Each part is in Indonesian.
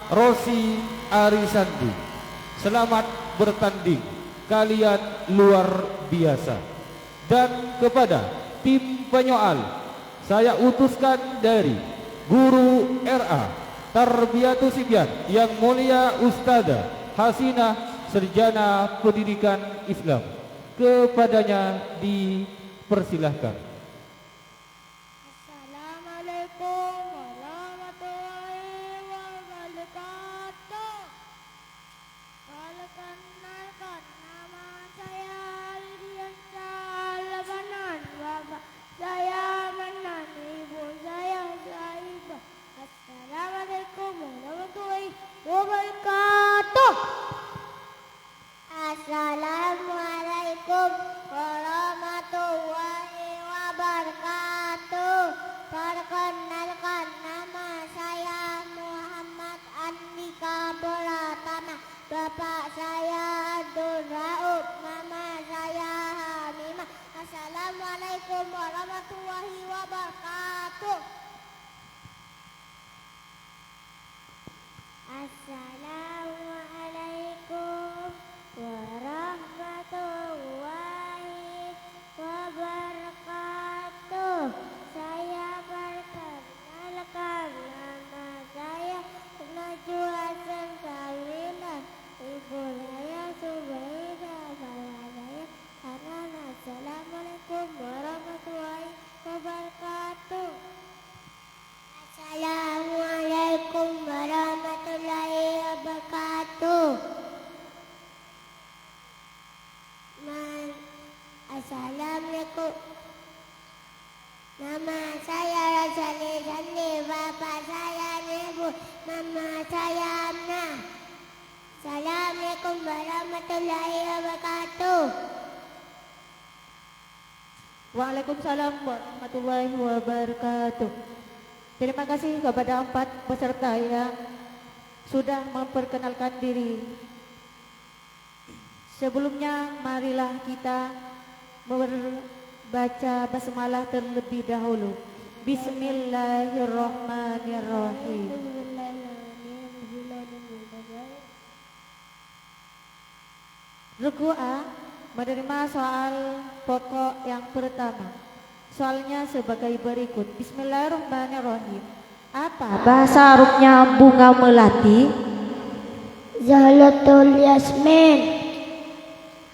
Rosi Arisandi, selamat bertanding, kalian luar biasa. Dan kepada tim penyoal, saya utuskan dari Guru RA Tarbiyatus Sibyan Yang Mulia Ustazah Hasinah, Sarjana Pendidikan Islam. Kepadanya dipersilahkan. Assalamualaikum warahmatullahi wabarakatuh. Perkenalkan, nama saya Aldian Salabanan. Bapak saya Manan, ibu saya Saibah. Assalamualaikum warahmatullahi wabarakatuh. Assalamualaikum warahmatullahi wabarakatuh. Perkenalkan, nama saya Muhammad Andika Pratama. Bapak saya Abdul Rauf, mama saya Hamimah. Assalamualaikum warahmatullahi wabarakatuh. Assalamualaikum warahmatullahi wabarakatuh. Saya perkenalkan, nama saya Najwa Hasan Salinan. Ibu saya Subaidah, bapak saya Hanan. Assalamualaikum warahmatullahi wabarakatuh. Assalamualaikum warahmatullahi wabarakatuh. Assalamualaikum. Nama saya Rajali Sandi, bapak saya Nebu, mama saya Amna. Assalamualaikum warahmatullahi wabarakatuh. Waalaikumsalam warahmatullahi wabarakatuh. Terima kasih kepada 4 peserta yang sudah memperkenalkan diri. Sebelumnya marilah kita membaca basmalah terlebih dahulu. Bismillahirrahmanirrahim. Regu A menerima soal pokok yang pertama. Soalnya sebagai berikut. Bismillahirrahmanirrahim. Apa bahasa Arabnya bunga melati? Zalatul Yasmin.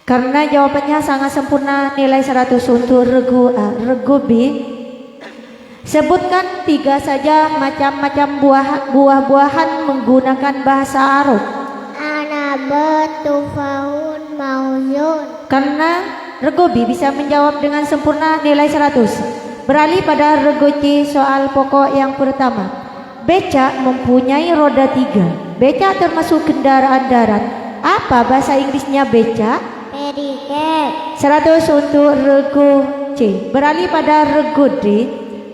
Karena jawabannya sangat sempurna, nilai 100 untuk regu A. Regu B, sebutkan 3 saja macam-macam buah-buahan menggunakan bahasa Arab. Anabat, tufahun, mauzun. Karena regu B bisa menjawab dengan sempurna, nilai 100. Beralih pada regu C, soal pokok yang pertama. Becak mempunyai roda 3. Becak termasuk kendaraan darat. Apa bahasa Inggrisnya becak? Pedicab. 100 untuk regu C. Beralih pada regu D.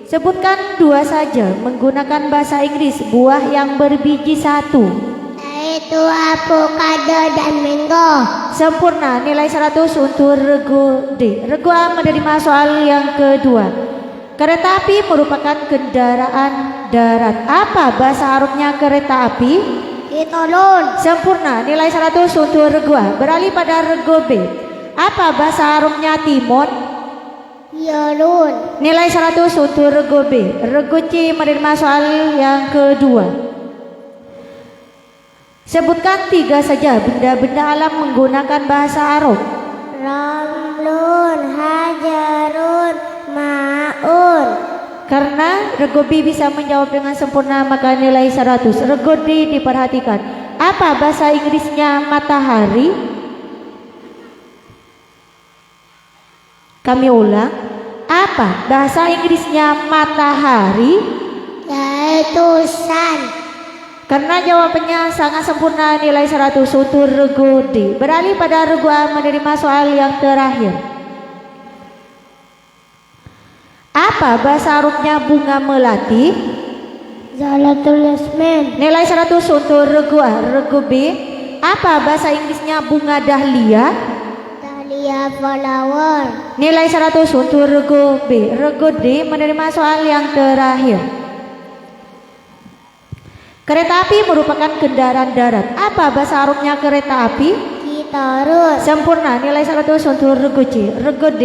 Sebutkan 2 saja menggunakan bahasa Inggris buah yang berbiji 1. Yaitu avocado dan mango. Sempurna, nilai 100 untuk regu D. Regu A menerima soal yang kedua. Kereta api merupakan kendaraan darat. Apa bahasa Arabnya kereta api? Kitolun. Sempurna, nilai 100 untuk regu A. Beralih pada regu B. Apa bahasa Arabnya timun? Yolun. Nilai 100 untuk regu B. Regu C menerima soal yang kedua. Sebutkan 3 saja benda-benda alam menggunakan bahasa Arab. Ramlun, hajarun, maun. Karena regu B bisa menjawab dengan sempurna, maka nilai 100. Regu D diperhatikan. Apa bahasa Inggrisnya matahari? Kami ulang. Apa bahasa Inggrisnya matahari? Yaitu sun. Karena jawabannya sangat sempurna, nilai 100 untuk regu D. Beralih pada regu A menerima soal yang terakhir. Apa bahasa Arabnya bunga melati? Zalatul Yasmin. Nilai 100 untuk regu A. Regu B. Apa bahasa Inggrisnya bunga dahlia? Dahlia flower. Nilai 100 untuk regu B. Regu D menerima soal yang terakhir. Kereta api merupakan kendaraan darat. Apa bahasa Arabnya kereta api? Kitarus. Sempurna, nilai 100 untuk rego C. Rego D.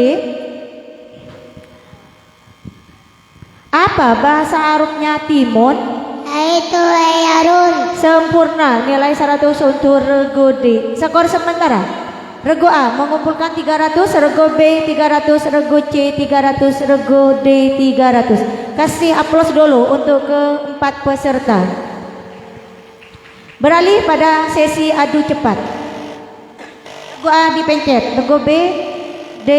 Apa bahasa Arabnya timun? Itu ayarun. Sempurna, nilai 100 untuk rego D. Skor sementara. Rego A mengumpulkan 300, rego B 300, rego C 300, rego D 300. Kasih aplaus dulu untuk keempat peserta. Beralih pada sesi adu cepat. Rego A dipencet, rego B, D.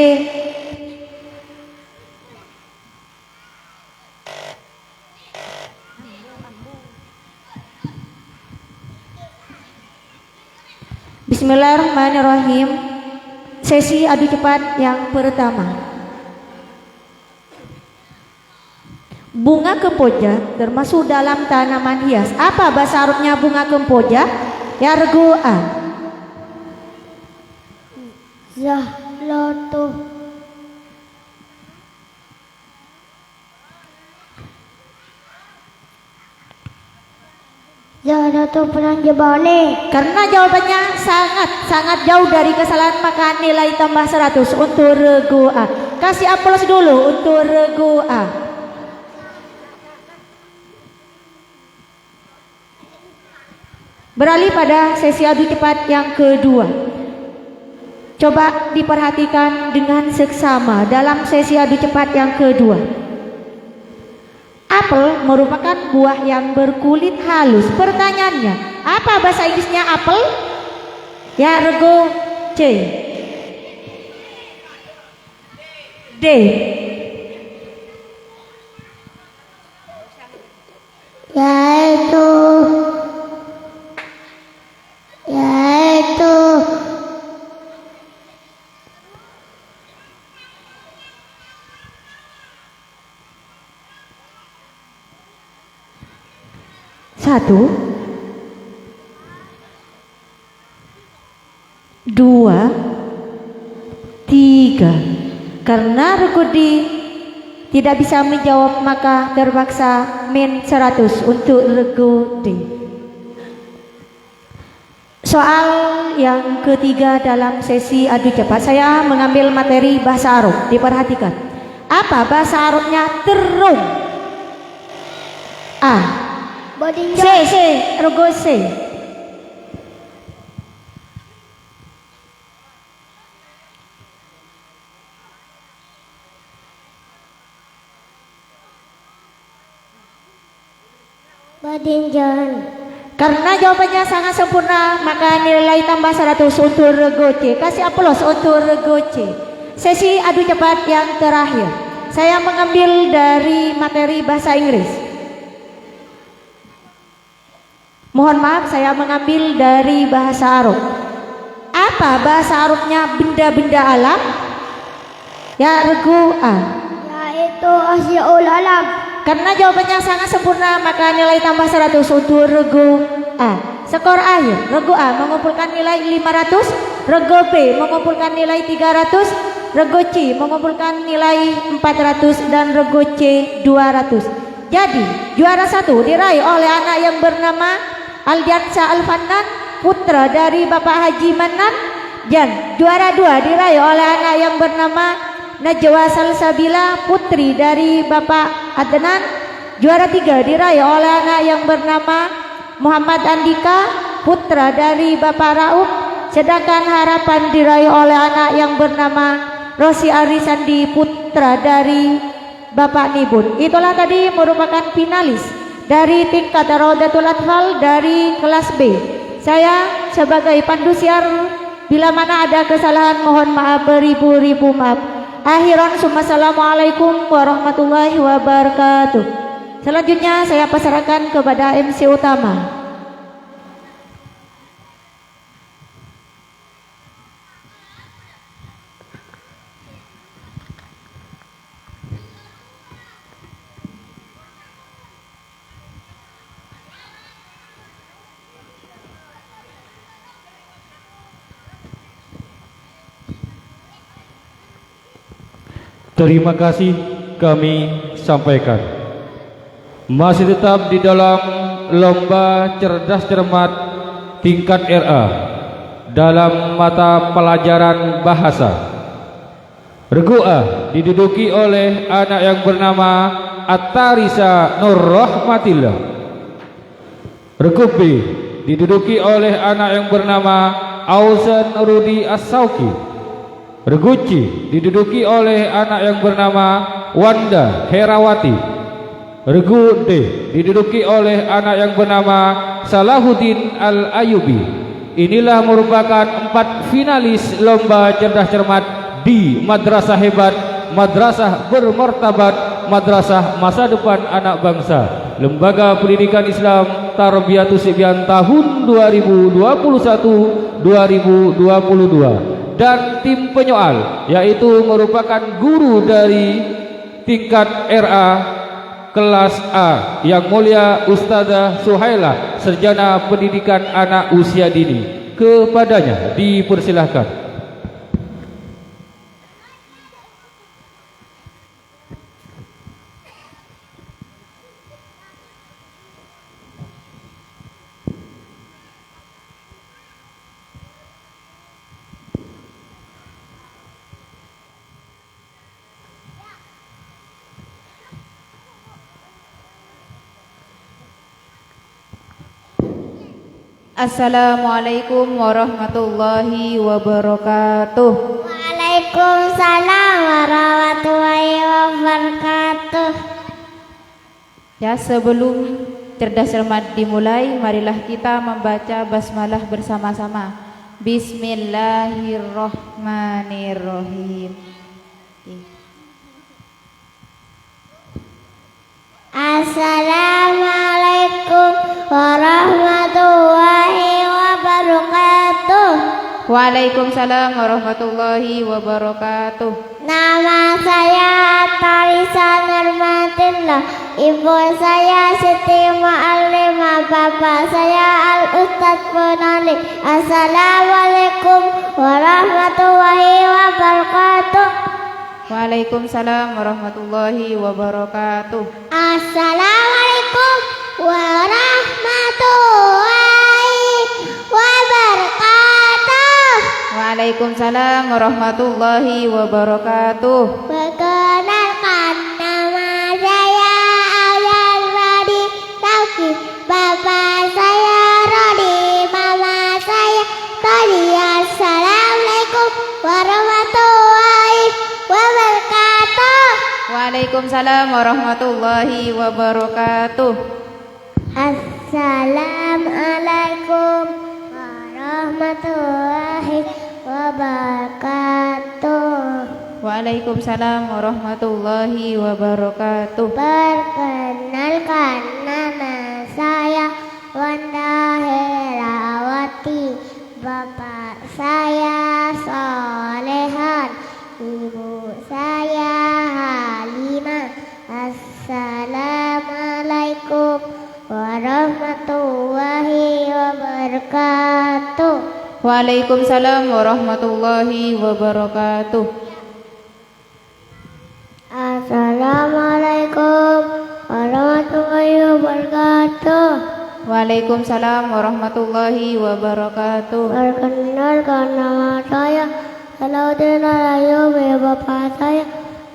Bismillahirrahmanirrahim. Sesi adu cepat yang pertama. Bunga kemboja termasuk dalam tanaman hias. Apa bahasa Arabnya bunga kemboja? Ya, rego A. Zahlatu. Zahlatu Penanjabane. Karena jawabannya sangat jauh dari kesalahan, maka nilai tambah 100 untuk rego A. Kasih aplaus dulu untuk rego A. Beralih pada sesi adu cepat yang kedua. Coba diperhatikan dengan seksama dalam sesi adu cepat yang kedua. Apel merupakan buah yang berkulit halus. Pertanyaannya, apa bahasa Inggrisnya apel? Ya, rego C. D. Yaitu Satu, dua, tiga. Karena rego D tidak bisa menjawab, maka terpaksa min 100 untuk rego D. Soal yang ketiga dalam sesi adu cepat, saya mengambil materi bahasa Arab. Diperhatikan. Apa bahasa Arabnya terung? A. C. Rego C. Badinjan. Karena jawabannya sangat sempurna, maka nilai tambah 100 untuk rego C. Kasih aplaus untuk rego C. Sesi adu cepat yang terakhir, saya mengambil dari materi bahasa Inggris. Mohon maaf, saya mengambil dari bahasa Arab. Apa bahasa Arabnya benda-benda alam? Ya, rego A. Yaitu asyaul alam. Karena jawabannya sangat sempurna, maka nilai tambah 100 untuk rego A. Skor akhir, rego A mengumpulkan nilai 500, rego B mengumpulkan nilai 300, rego C mengumpulkan nilai 400, dan rego C 200. Jadi juara 1 diraih oleh anak yang bernama Aldiansa Alfanan, putra dari Bapak Haji Manan. Dan juara 2 diraih oleh anak yang bernama Najwa Salsabila, putri dari Bapak Adnan. Juara 3 diraih oleh anak yang bernama Muhammad Andika, putra dari Bapak Raub. Sedangkan harapan diraih oleh anak yang bernama Rosi Arisandi, putra dari Bapak Nibun. Itulah tadi merupakan finalis dari tingkat Raudatul Atfal dari kelas B. Saya sebagai pandu siar, bila mana ada kesalahan mohon maaf beribu-ribu maaf. Akhiran assalamualaikum warahmatullahi wabarakatuh. Selanjutnya saya pasrahkan kepada MC utama. Terima kasih kami sampaikan. Masih tetap di dalam lomba cerdas cermat tingkat RA dalam mata pelajaran bahasa. Regu A diduduki oleh anak yang bernama At-Tarisa Nur Rahmatillah. Regu B diduduki oleh anak yang bernama Ausan Rudi As-Sauki. Regu C diduduki oleh anak yang bernama Wanda Herawati. Regu D diduduki oleh anak yang bernama Salahuddin Al-Ayubi. Inilah merupakan 4 finalis lomba cerdas cermat di Madrasah Hebat, Madrasah Bermartabat, Madrasah Masa Depan Anak Bangsa, Lembaga Pendidikan Islam Tarbiyatus Sibyan tahun 2021-2022. Dan tim penyoal yaitu merupakan guru dari tingkat RA kelas A yang mulia Ustazah Suhaila, Sarjana Pendidikan Anak Usia Dini. Kepadanya dipersilahkan. Assalamualaikum warahmatullahi wabarakatuh. Waalaikumsalam warahmatullahi wabarakatuh. Ya, sebelum cerdas cermat dimulai, marilah kita membaca basmalah bersama-sama. Bismillahirrahmanirrahim. Assalamualaikum warahmatullahi wabarakatuh. Waalaikumsalam warahmatullahi wabarakatuh. Nama saya Tarisa Nurmatillah. Ibu saya Siti Ma'alimah. Bapak saya Al-Ustaz Punali. Assalamualaikum warahmatullahi wabarakatuh. Waalaikumsalam warahmatullahi wabarakatuh. Assalamualaikum warahmatullahi wabarakatuh. Waalaikumsalam warahmatullahi wabarakatuh. Perkenalkan, nama saya Aulan Rodi Sauki. Bapak saya Rodi, mama saya Rodi. Assalamualaikum warahmatullahi wabarakatuh. Waalaikumsalam warahmatullahi wabarakatuh. Assalamualaikum warahmatullahi wabarakatuh. Waalaikumsalam warahmatullahi wabarakatuh. Perkenalkan, nama saya Wanda Herawati. Bapak saya Solehan, ibu saya Halimah. Assalamualaikum warahmatullahi wabarakatuh. Waalaikumsalam warahmatullahi wabarakatuh. Assalamualaikum warahmatullahi wabarakatuh. Waalaikumsalam warahmatullahi wabarakatuh. Perkenalkan, nama saya Salahuddin Al-Ayubi. Bapak saya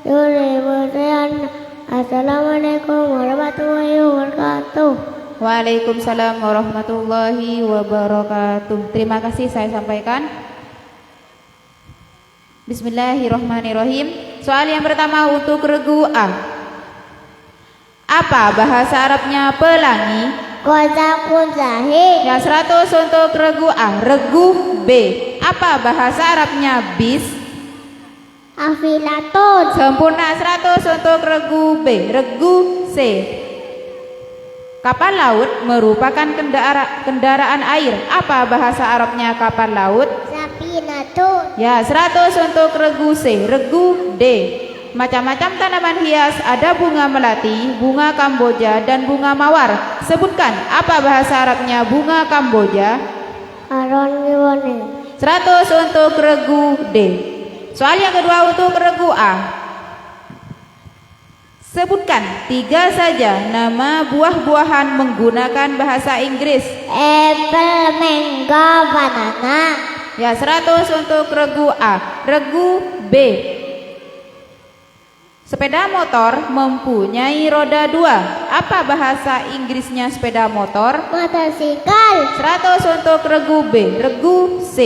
Yuri Muslian. Assalamualaikum warahmatullahi wabarakatuh. Waalaikumsalam warahmatullahi wabarakatuh. Terima kasih saya sampaikan. Bismillahirrahmanirrahim. Soal yang pertama untuk regu A. Apa bahasa Arabnya pelangi? Qazaqun Zahid. Ya, 100 untuk regu A. Regu B. Apa bahasa Arabnya bis? Afilatun. Sempurna, 100 untuk regu B. Regu C. Kapal laut merupakan kendaraan air. Apa bahasa Arabnya kapal laut? Sapinatun. Ya, 100 untuk regu C. Regu D. Macam-macam tanaman hias, ada bunga melati, bunga kamboja, dan bunga mawar. Sebutkan apa bahasa Arabnya bunga kamboja? Aron 100 untuk regu D. Soal yang kedua untuk regu A. Sebutkan 3 saja nama buah-buahan menggunakan bahasa Inggris. Apple, mango, banana. Ya, 100 untuk regu A. Regu B. Sepeda motor mempunyai roda 2. Apa bahasa Inggrisnya sepeda motor? Motorsikal. 100 untuk regu B. Regu C.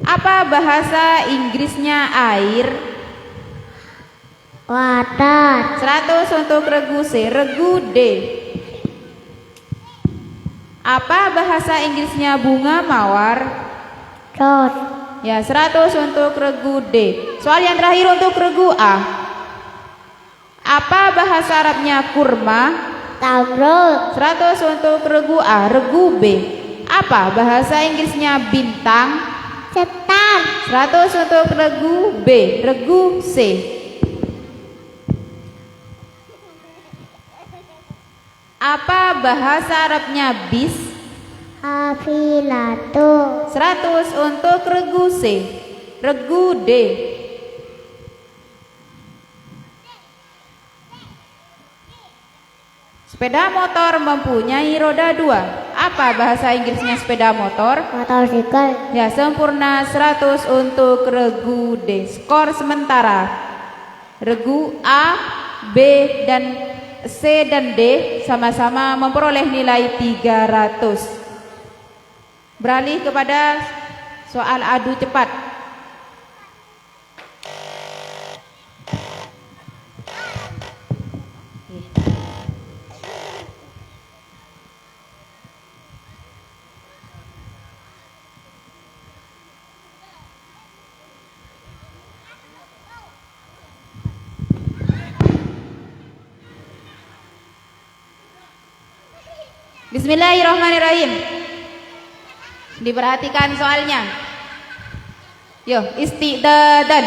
Apa bahasa Inggrisnya air? Water. 100 untuk regu C. Regu D. Apa bahasa Inggrisnya bunga mawar? Rose. Ya, 100 untuk regu D. Soal yang terakhir untuk regu A. Apa bahasa Arabnya kurma? Tamrud. 100 untuk regu A. Regu B. Apa bahasa Inggrisnya bintang? Setan. 100 untuk regu B. Regu C. Apa bahasa Arabnya bis? Hafilatu. 100 untuk regu C. Regu D. Sepeda motor mempunyai roda 2. Apa bahasa Inggrisnya sepeda motor? Motorsikal. Ya, sempurna. 100 untuk regu D. Skor sementara. Regu A, B, dan C dan D sama-sama memperoleh nilai 300. Beralih kepada soal adu cepat. Bismillahirrahmanirrahim. Diperhatikan soalnya. Yo, istidadan.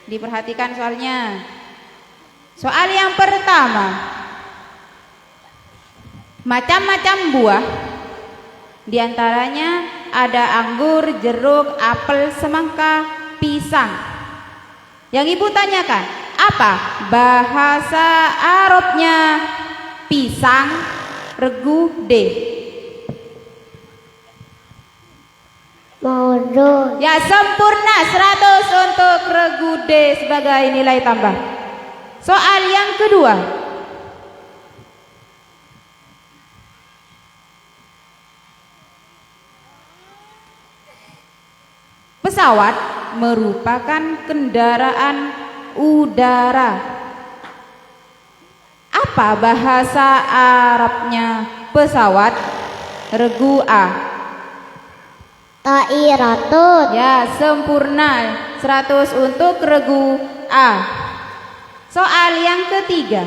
Diperhatikan soalnya. Soal yang pertama. Macam-macam buah. Di antaranya ada anggur, jeruk, apel, semangka, pisang. Yang ibu tanyakan, apa bahasa Arabnya pisang? Regu D. Maudud. Ya, sempurna. 100 untuk regu D sebagai nilai tambah. Soal yang kedua. Pesawat merupakan kendaraan udara. Apa bahasa Arabnya pesawat? Regu A. Ta'iratun. Ya, sempurna. 100 untuk regu A. Soal yang ketiga.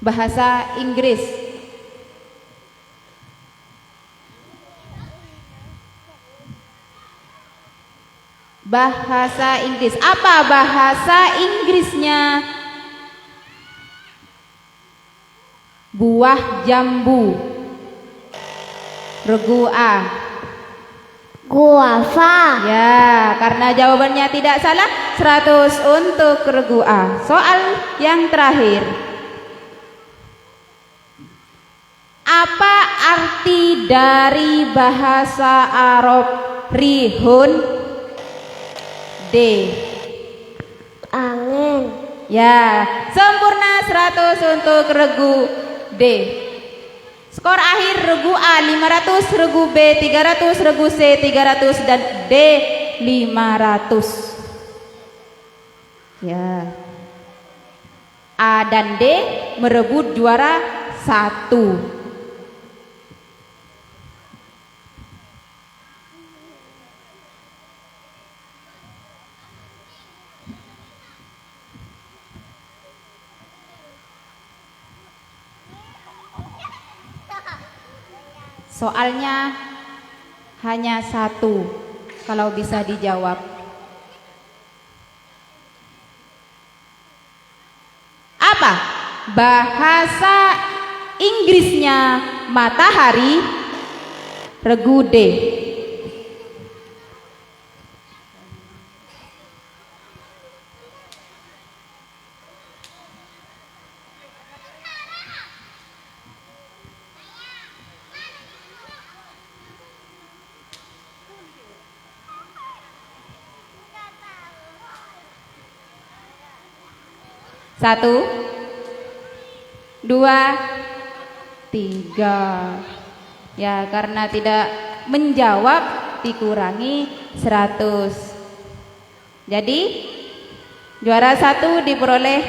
Bahasa Inggris. Bahasa Inggris. Apa bahasa Inggrisnya buah jambu? Regu A. Guava. Ya, karena jawabannya tidak salah, 100 untuk regu A. Soal yang terakhir. Apa arti dari bahasa Arab rihun? D. Angin. Ya, sempurna. 100 untuk regu D. Skor akhir regu A 500, regu B 300, regu C 300 dan D 500. Ya. A dan D merebut juara 1. Soalnya hanya 1 kalau bisa dijawab. Apa bahasa Inggrisnya matahari? Regu D. Satu, dua, tiga. Ya, karena tidak menjawab dikurangi 100. Jadi juara 1 diperoleh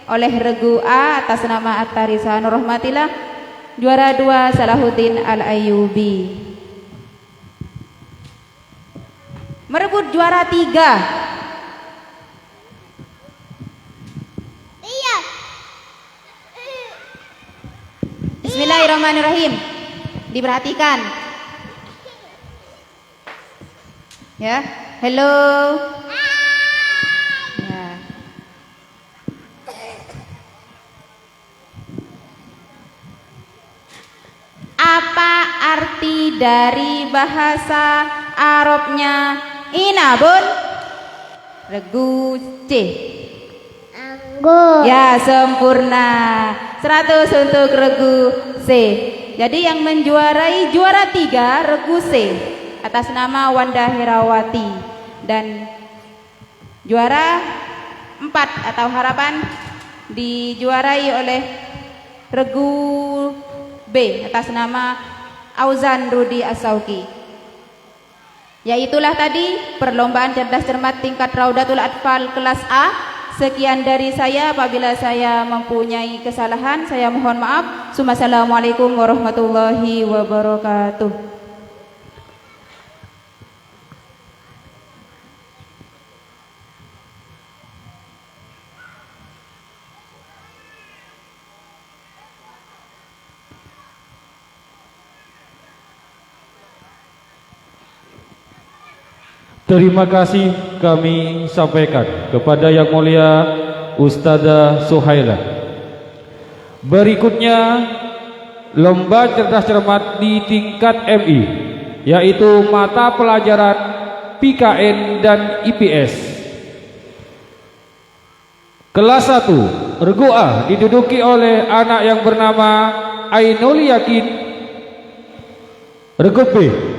oleh regu A atas nama At-Tarisa Nur Rahmatillah. Juara 2 Salahuddin Al-Ayyubi. Merebut juara 3 Iya. Bismillahirrahmanirrahim. Diperhatikan. Ya, hello. Ya. Apa arti dari bahasa Arabnya inabun? Regu C. Anggur. Ya, sempurna. 100 untuk regu C. Jadi yang menjuarai juara 3 regu C atas nama Wanda Herawati, dan juara 4 atau harapan dijuarai oleh regu B atas nama Auzan Rudi Asauki. Yaitulah tadi perlombaan cerdas cermat tingkat Raudatul Atfal kelas A. Sekian dari saya. Apabila saya mempunyai kesalahan, saya mohon maaf. Assalamualaikum warahmatullahi wabarakatuh. Terima kasih kami sampaikan kepada Yang Mulia Ustazah Suhaila. Berikutnya lomba cerdas cermat di tingkat MI, yaitu mata pelajaran PKN dan IPS. Kelas 1 regu A diduduki oleh anak yang bernama Ainul Yakin. Regu B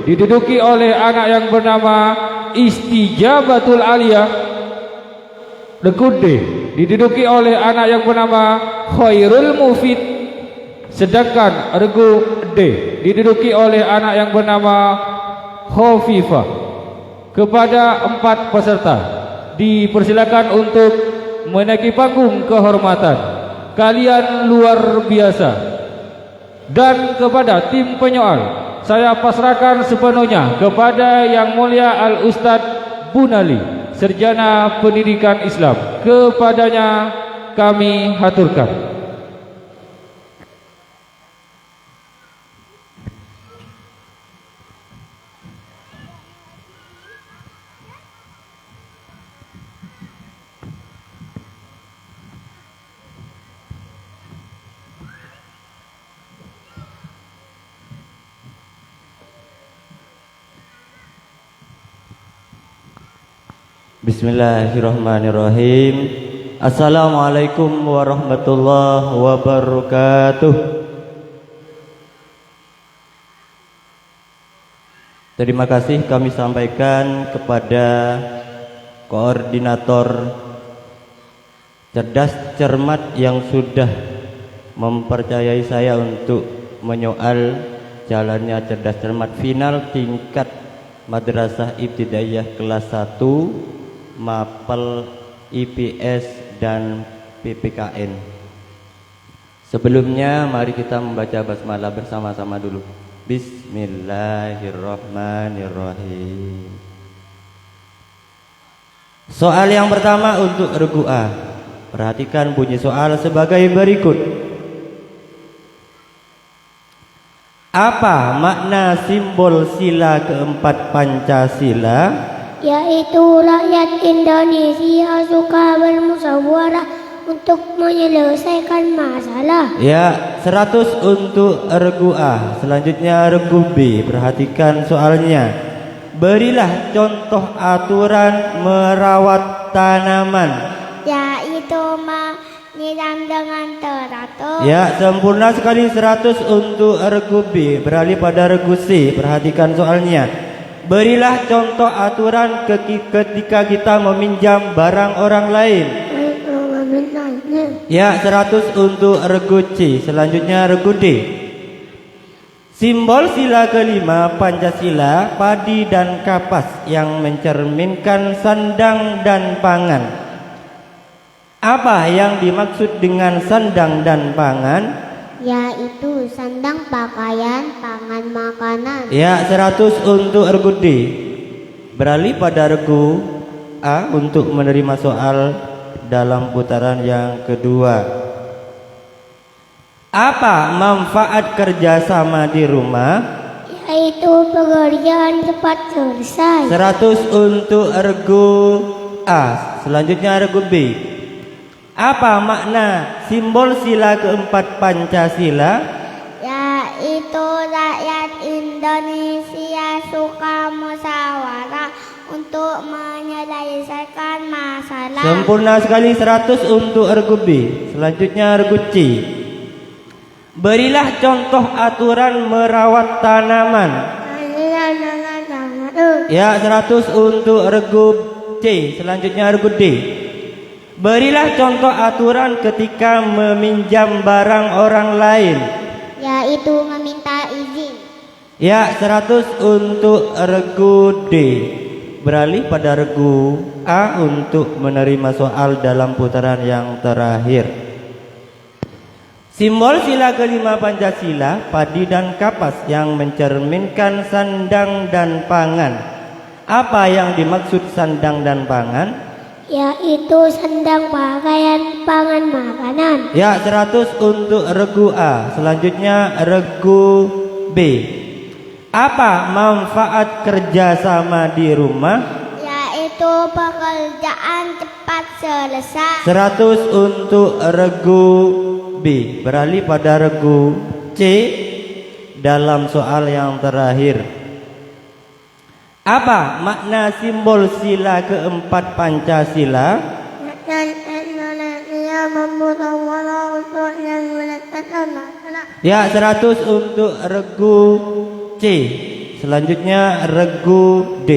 diduduki oleh anak yang bernama Istijabatul Aliyah. Regu D diduduki oleh anak yang bernama Khairul Mufid. Sedangkan regu D diduduki oleh anak yang bernama Khofifah. Kepada 4 peserta dipersilakan untuk menaiki panggung kehormatan. Kalian luar biasa. Dan kepada tim penyoal, saya pasrahkan sepenuhnya kepada Yang Mulia Al-Ustadz Bunali, Sarjana Pendidikan Islam. Kepadanya kami haturkan. Bismillahirrahmanirrahim. Assalamualaikum warahmatullahi wabarakatuh. Terima kasih kami sampaikan kepada koordinator cerdas cermat yang sudah mempercayai saya untuk menyoal jalannya cerdas cermat final tingkat Madrasah Ibtidaiyah kelas 1, Mapel, IPS dan PPKN. Sebelumnya mari kita membaca basmalah bersama-sama dulu. Bismillahirrahmanirrahim. Soal yang pertama untuk regu A. Perhatikan bunyi soal sebagai berikut. Apa makna simbol sila keempat Pancasila? Yaitu rakyat Indonesia suka bermusyawarah untuk menyelesaikan masalah. Ya, 100 untuk regu A. Selanjutnya regu B. Perhatikan soalnya. Berilah contoh aturan merawat tanaman. Yaitu menyiram dengan teratur. Ya, sempurna sekali 100 untuk regu B. Beralih pada regu C. Perhatikan soalnya. Berilah contoh aturan ketika kita meminjam barang orang lain. Ya, 100 untuk regu C. Selanjutnya regu D. Simbol sila kelima Pancasila, padi dan kapas yang mencerminkan sandang dan pangan. Apa yang dimaksud dengan sandang dan pangan? Yaitu sandang pakaian, pangan makanan. Ya, 100 untuk regu D. Beralih pada regu A untuk menerima soal dalam putaran yang kedua. Apa manfaat kerjasama di rumah? Yaitu pekerjaan cepat selesai. 100 untuk regu A. Selanjutnya regu B. Apa makna simbol sila keempat Pancasila? Yaitu rakyat Indonesia suka musyawarah untuk menyelesaikan masalah. Sempurna sekali 100 untuk regu B. Selanjutnya regu C. Berilah contoh aturan merawat tanaman. Ya, 100 untuk regu C. Selanjutnya regu D. Berilah contoh aturan ketika meminjam barang orang lain. Yaitu meminta izin. Ya, 100 untuk regu D. Beralih pada regu A untuk menerima soal dalam putaran yang terakhir. Simbol sila kelima Pancasila, padi dan kapas yang mencerminkan sandang dan pangan. Apa yang dimaksud sandang dan pangan? Yaitu sandang pakaian, pangan makanan. Ya, 100 untuk regu A. Selanjutnya regu B. Apa manfaat kerjasama di rumah? Yaitu pekerjaan cepat selesai. 100 untuk regu B. Beralih pada regu C dalam soal yang terakhir. Apa makna simbol sila keempat Pancasila? Ya, 100 untuk regu C. Selanjutnya regu D.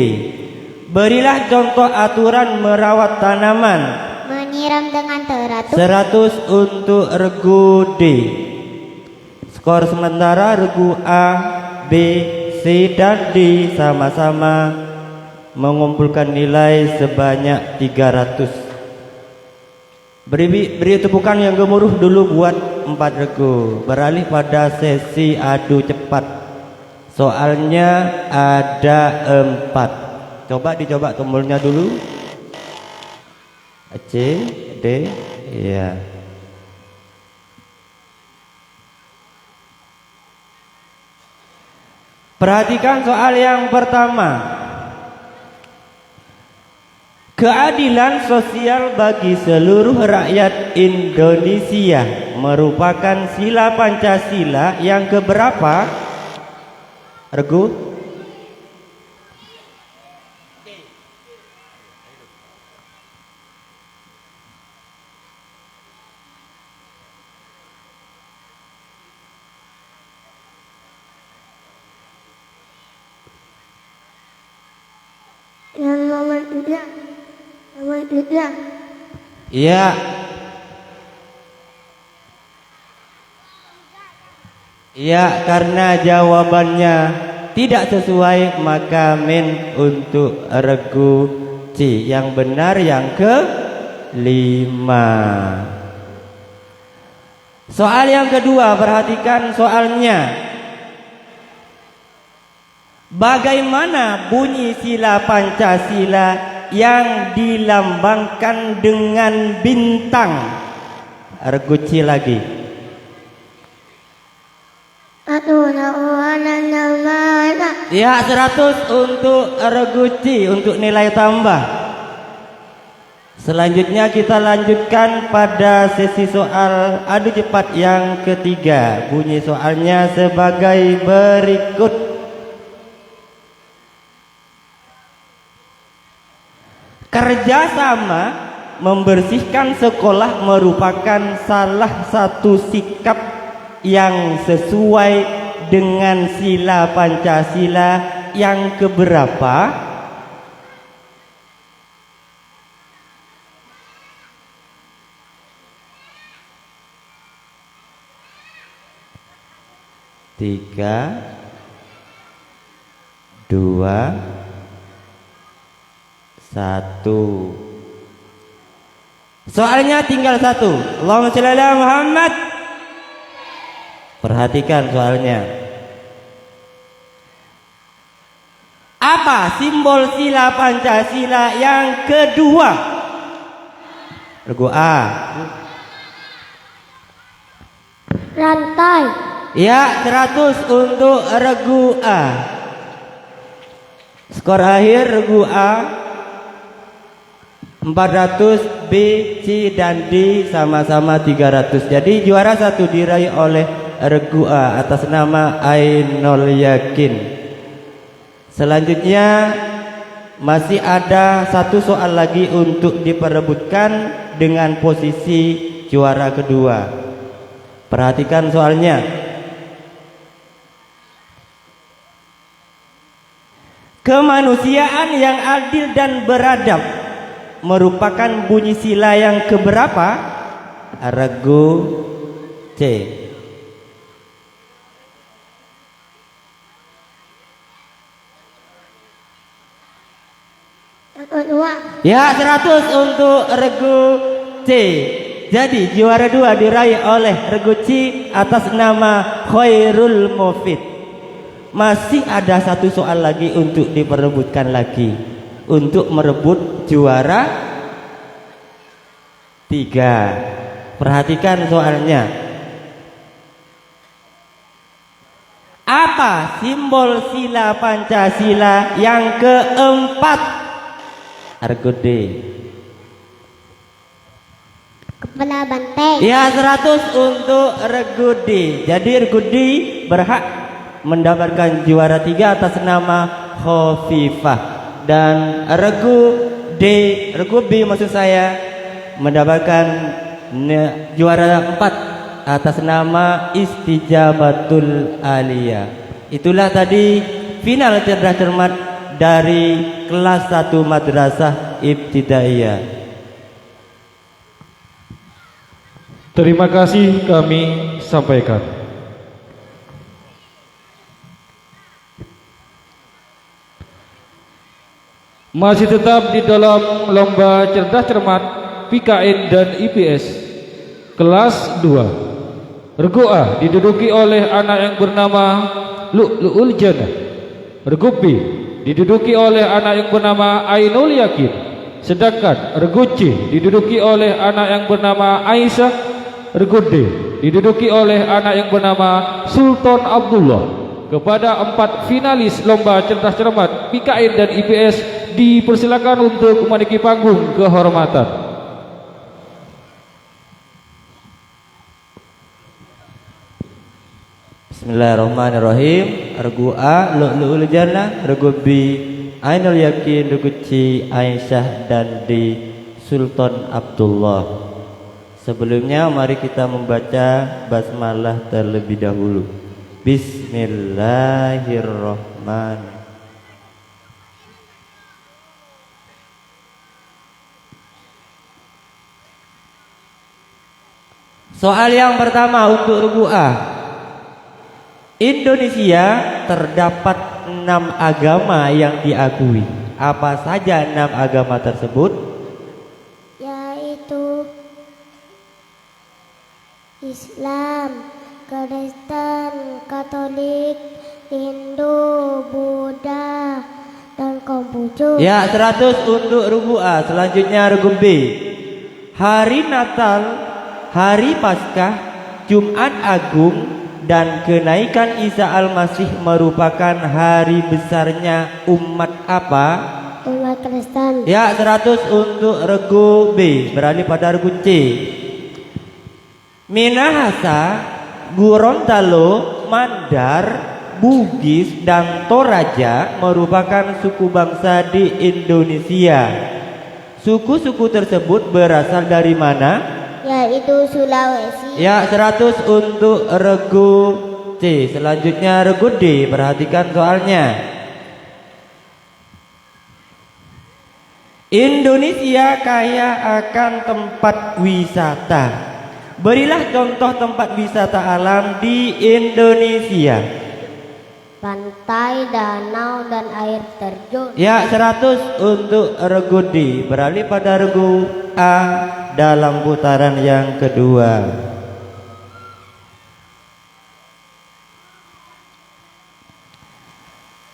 Berilah contoh aturan merawat tanaman. Menyiram dengan teratur. 100 untuk regu D. Skor sementara regu A, B, C dan D sama-sama mengumpulkan nilai sebanyak 300. Beri tepukan yang gemuruh dulu buat 4 regu. Beralih pada sesi adu cepat. Soalnya ada 4. Coba dicoba tombolnya dulu. C, D, ya. Perhatikan soal yang pertama. Keadilan sosial bagi seluruh rakyat Indonesia merupakan sila Pancasila yang keberapa? Regu? Iya. Iya, karena jawabannya tidak sesuai maka min untuk regu C. Yang benar yang ke-5. Soal yang kedua, perhatikan soalnya. Bagaimana bunyi sila Pancasila yang dilambangkan dengan bintang? Regu C lagi. Ya, 100 untuk regu C untuk nilai tambah. Selanjutnya kita lanjutkan pada sesi soal adu cepat yang ketiga. Bunyi soalnya sebagai berikut. Kerjasama membersihkan sekolah merupakan salah satu sikap yang sesuai dengan sila Pancasila yang keberapa? Tiga, dua, satu. Soalnya tinggal satu. Allahumma shalli ala Muhammad. Perhatikan soalnya. Apa simbol sila Pancasila yang kedua? Regu A. Rantai. Ya, 100 untuk regu A. Skor akhir regu A 400, B, C, dan D sama-sama 300. Jadi juara satu diraih oleh regu A atas nama Ainul Yakin. Selanjutnya masih ada satu soal lagi untuk diperebutkan dengan posisi juara kedua. Perhatikan soalnya. Kemanusiaan yang adil dan beradab merupakan bunyi sila yang keberapa? Regu C. Kedua. Ya, 100 untuk regu C. Jadi juara dua diraih oleh regu C atas nama Khairul Mufid. Masih ada satu soal lagi untuk diperebutkan lagi untuk merebut juara 3. Perhatikan soalnya. Apa simbol sila Pancasila yang keempat? Regu D. Kepala banteng. Ya, 100 untuk regu D. Jadi regu D berhak mendapatkan juara 3 atas nama Khofifah, dan regu B maksud saya mendapatkan juara 4 atas nama Istijabatul Aliyah. Itulah tadi final cerdas cermat dari kelas 1 Madrasah Ibtidaiyah. Terima kasih kami sampaikan. Masih tetap di dalam lomba cerdas cermat PKN dan IPS kelas 2. Regu A diduduki oleh anak yang bernama Lu'lu'ul Jannah. Regu B diduduki oleh anak yang bernama Ainul Yakin. Sedangkan regu C diduduki oleh anak yang bernama Aisyah. Regu D diduduki oleh anak yang bernama Sultan Abdullah. Kepada 4 finalis lomba cerdas cermat PKN dan IPS dipersilakan untuk menaiki panggung kehormatan. Bismillahirrahmanirrahim. Regu A Lu'lu'ul Jannah, regu B Ainul Yakin, regu C Aisyah, dan D Sultan Abdullah. Sebelumnya mari kita membaca basmalah terlebih dahulu. Bismillahirrahmanirrahim. Soal yang pertama untuk regu A. Indonesia terdapat 6 agama yang diakui. Apa saja 6 agama tersebut? Yaitu Islam, Kristen, Katolik, Hindu, Buddha, dan Konghucu. Ya, 100 untuk regu A. Selanjutnya regu B. Hari Natal, Hari Paskah, Jumat Agung, dan kenaikan Isa Al-Masih merupakan hari besarnya umat apa? Umat Kristen. Ya, 100 untuk regu B. Beralih pada regu C. Minahasa, Gorontalo, Mandar, Bugis, dan Toraja merupakan suku bangsa di Indonesia. Suku-suku tersebut berasal dari mana? Yaitu Sulawesi. Ya, 100 untuk regu C. Selanjutnya regu D. Perhatikan soalnya. Indonesia kaya akan tempat wisata. Berilah contoh tempat wisata alam di Indonesia. Pantai, danau, dan air terjun. Ya, 100 untuk regu D. Beralih pada regu A dalam putaran yang kedua.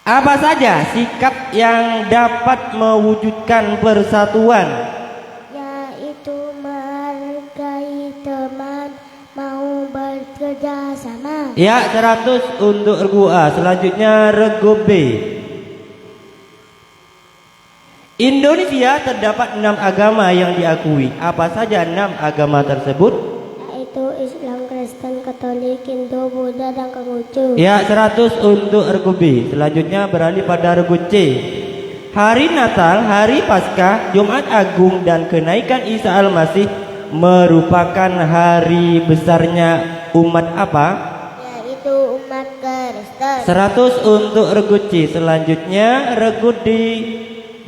Apa saja sikap yang dapat mewujudkan persatuan? Yaitu menghargai teman, mau bekerja sama. Ya, 100 untuk regu A. Selanjutnya regu B. Indonesia terdapat 6 agama yang diakui. Apa saja 6 agama tersebut? Yaitu Islam, Kristen, Katolik, Hindu, Buddha, dan Konghucu. Ya, 100 untuk regu B. Selanjutnya beralih pada regu C. Hari Natal, Hari Paskah, Jumat Agung, dan kenaikan Isa Al-Masih merupakan hari besarnya umat apa? Yaitu umat Kristen. 100 untuk regu C. Selanjutnya regu D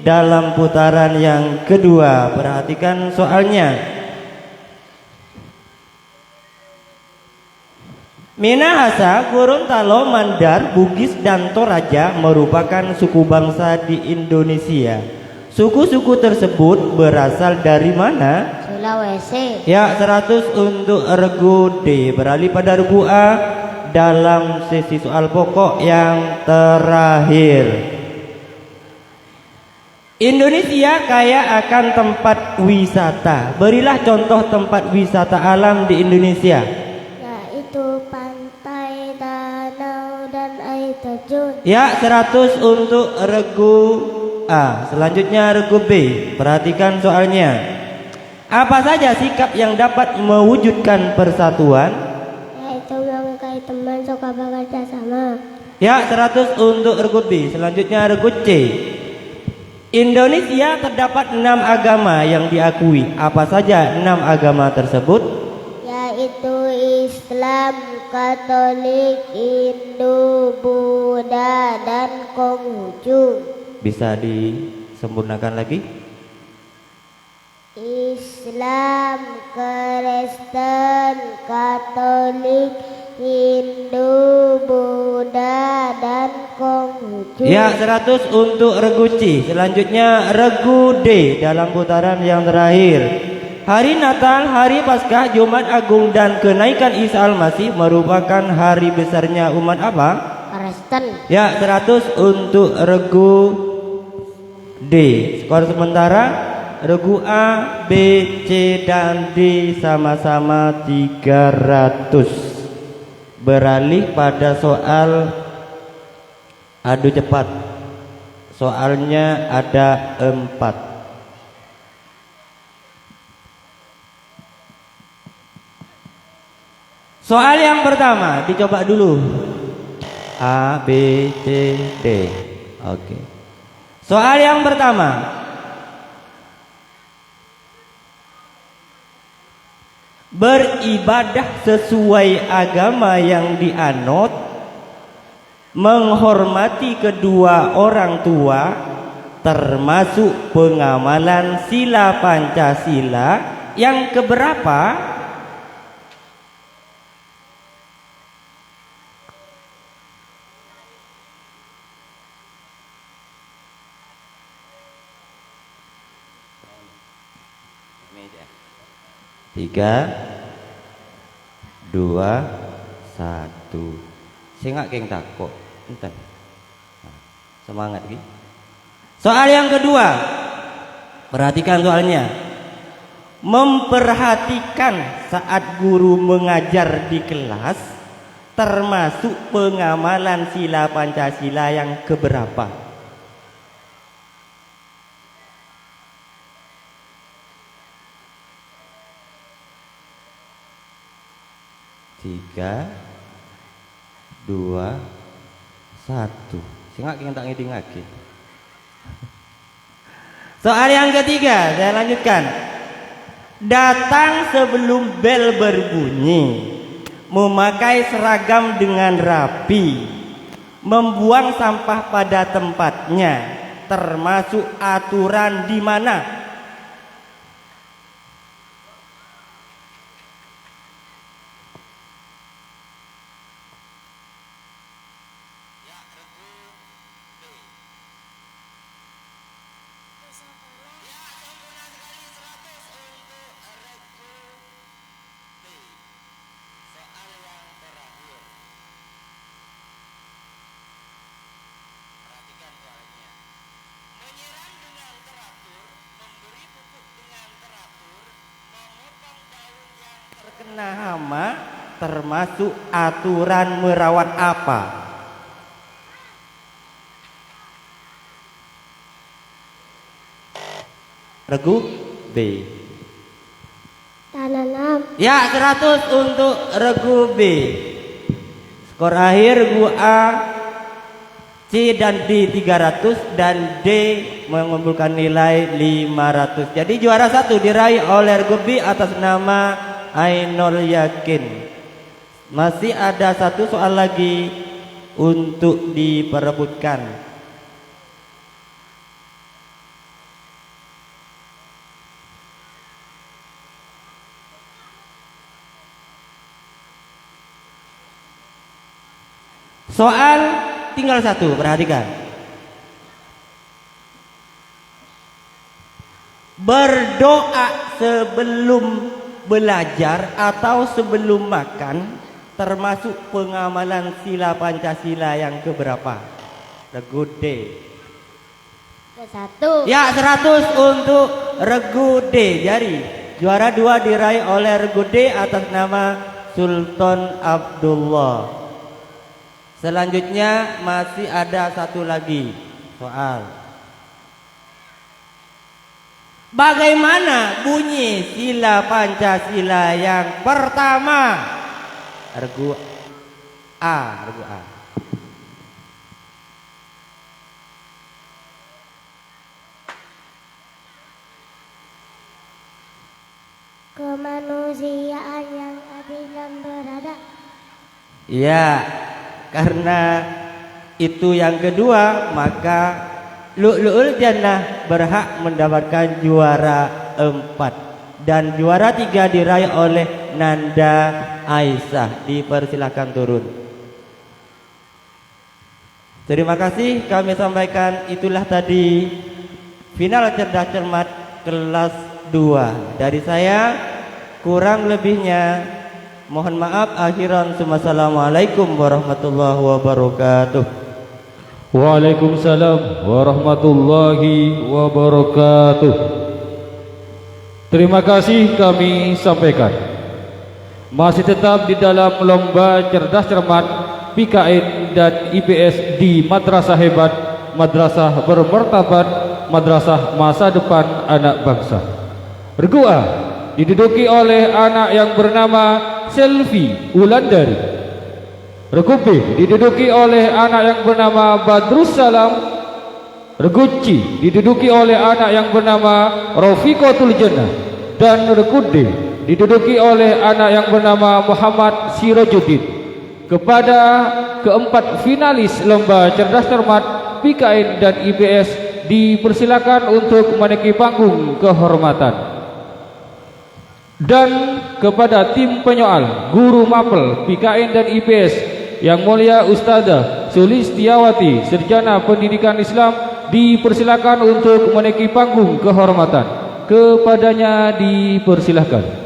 dalam putaran yang kedua. Perhatikan soalnya. Minahasa, Gorontalo, Mandar, Bugis, dan Toraja merupakan suku bangsa di Indonesia. Suku-suku tersebut berasal dari mana? Sulawesi. Ya, 100 untuk regu D. Beralih pada regu A dalam sesi soal pokok yang terakhir. Indonesia kaya akan tempat wisata. Berilah contoh tempat wisata alam di Indonesia. Yaitu pantai, danau, dan air terjun. Ya, 100 untuk regu A. Selanjutnya regu B. Perhatikan soalnya. Apa saja sikap yang dapat mewujudkan persatuan? Yaitu menghargai teman, suka bekerja sama. Ya, 100 untuk regu B. Selanjutnya regu C. Indonesia terdapat 6 agama yang diakui. Apa saja 6 agama tersebut? Yaitu Islam, Katolik, Hindu, Buddha, dan Konghucu. Bisa disempurnakan lagi? Islam, Kristen, Katolik, Hindu, Buddha, dan Konghucu. Ya, 100 untuk regu C. Selanjutnya regu D dalam putaran yang terakhir. Hari Natal, Hari Paskah, Jumat Agung, dan kenaikan Isa Al-Masih merupakan hari besarnya umat apa? Kristen. Ya, 100 untuk regu D. Skor sementara regu A, B, C, dan D sama-sama 300. Beralih pada soal adu cepat. Soalnya ada 4. Soal yang pertama dicoba dulu. A, B, C, D. Oke. Soal yang pertama. Beribadah sesuai agama yang dianut, menghormati kedua orang tua, termasuk pengamalan sila Pancasila yang keberapa? Tiga, 2, 1. Sing geng takut. Entar. Semangat ki. Soal yang kedua. Perhatikan soalnya. Memperhatikan saat guru mengajar di kelas, termasuk pengamalan sila Pancasila yang keberapa? 3, 2, 1. Singak kita tak ngiding lagi. Soal yang ketiga, saya lanjutkan. Datang sebelum bel berbunyi, memakai seragam dengan rapi, membuang sampah pada tempatnya, termasuk aturan di mana? Terkena hama termasuk aturan merawat apa? Regu B. Tanam. Ya, 100 untuk regu B. Skor akhir regu A, C dan D 300 dan D mengumpulkan nilai 500. Jadi juara 1 diraih oleh regu B atas nama Ainul Yakin. Masih ada 1 soal lagi untuk diperebutkan. Soal tinggal 1, perhatikan. Berdoa sebelum belajar atau sebelum makan termasuk pengamalan sila Pancasila yang keberapa? Regu D. Ke-1. Ya, 100 untuk regu D. Jadi juara 2 diraih oleh regu D atas nama Sultan Abdullah. Selanjutnya masih ada 1 lagi soal. Bagaimana bunyi sila Pancasila yang pertama? Regu A, regu A. Kemanusiaan yang adil dan beradab. Ya, karena itu yang kedua, maka Lu'lu'ul Jannah berhak mendapatkan juara 4 dan juara 3 diraih oleh Nanda Aisyah. Dipersilakan turun. Terima kasih kami sampaikan, itulah tadi final cerdas cermat kelas 2 dari saya. Kurang lebihnya mohon maaf. Akhiran Assalamualaikum warahmatullahi wabarakatuh. Waalaikumsalam warahmatullahi wabarakatuh. Terima kasih kami sampaikan. Masih tetap di dalam lomba cerdas cermat PKN dan IPS di Madrasah Hebat, Madrasah Bermartabat, Madrasah Masa Depan Anak Bangsa. Regu A diduduki oleh anak yang bernama Selvi Ulandari. Regu B diduduki oleh anak yang bernama Badrus Salam. Regu C diduduki oleh anak yang bernama Rafiqatul Jannah. Dan regu D diduduki oleh anak yang bernama Muhammad Sirajuddin. Kepada keempat finalis lomba cerdas cermat PKN dan IPS dipersilakan untuk menaiki panggung kehormatan. Dan kepada tim penyoal guru mapel PKN dan IPS Yang Mulia Ustazah Sulistiawati, Sarjana Pendidikan Islam, dipersilakan untuk menaiki panggung kehormatan. Kepadanya dipersilakan.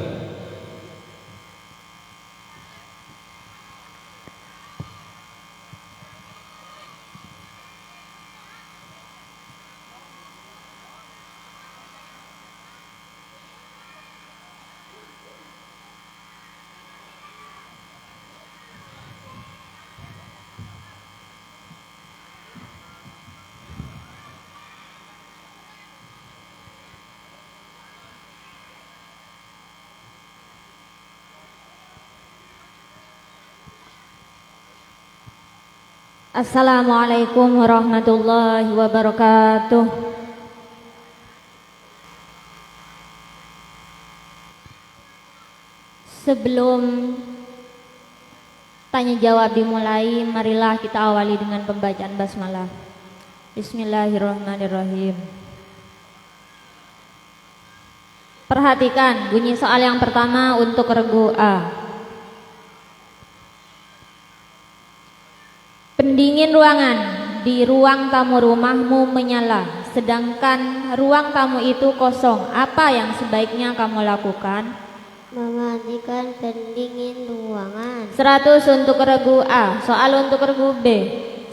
Assalamualaikum warahmatullahi wabarakatuh. Sebelum tanya jawab dimulai, marilah kita awali dengan pembacaan basmalah. Bismillahirrahmanirrahim. Perhatikan bunyi soal yang pertama untuk regu A. Pendingin ruangan di ruang tamu rumahmu menyala, sedangkan ruang tamu itu kosong. Apa yang sebaiknya kamu lakukan? Mematikan pendingin ruangan. 100 untuk regu A. Soal untuk regu B.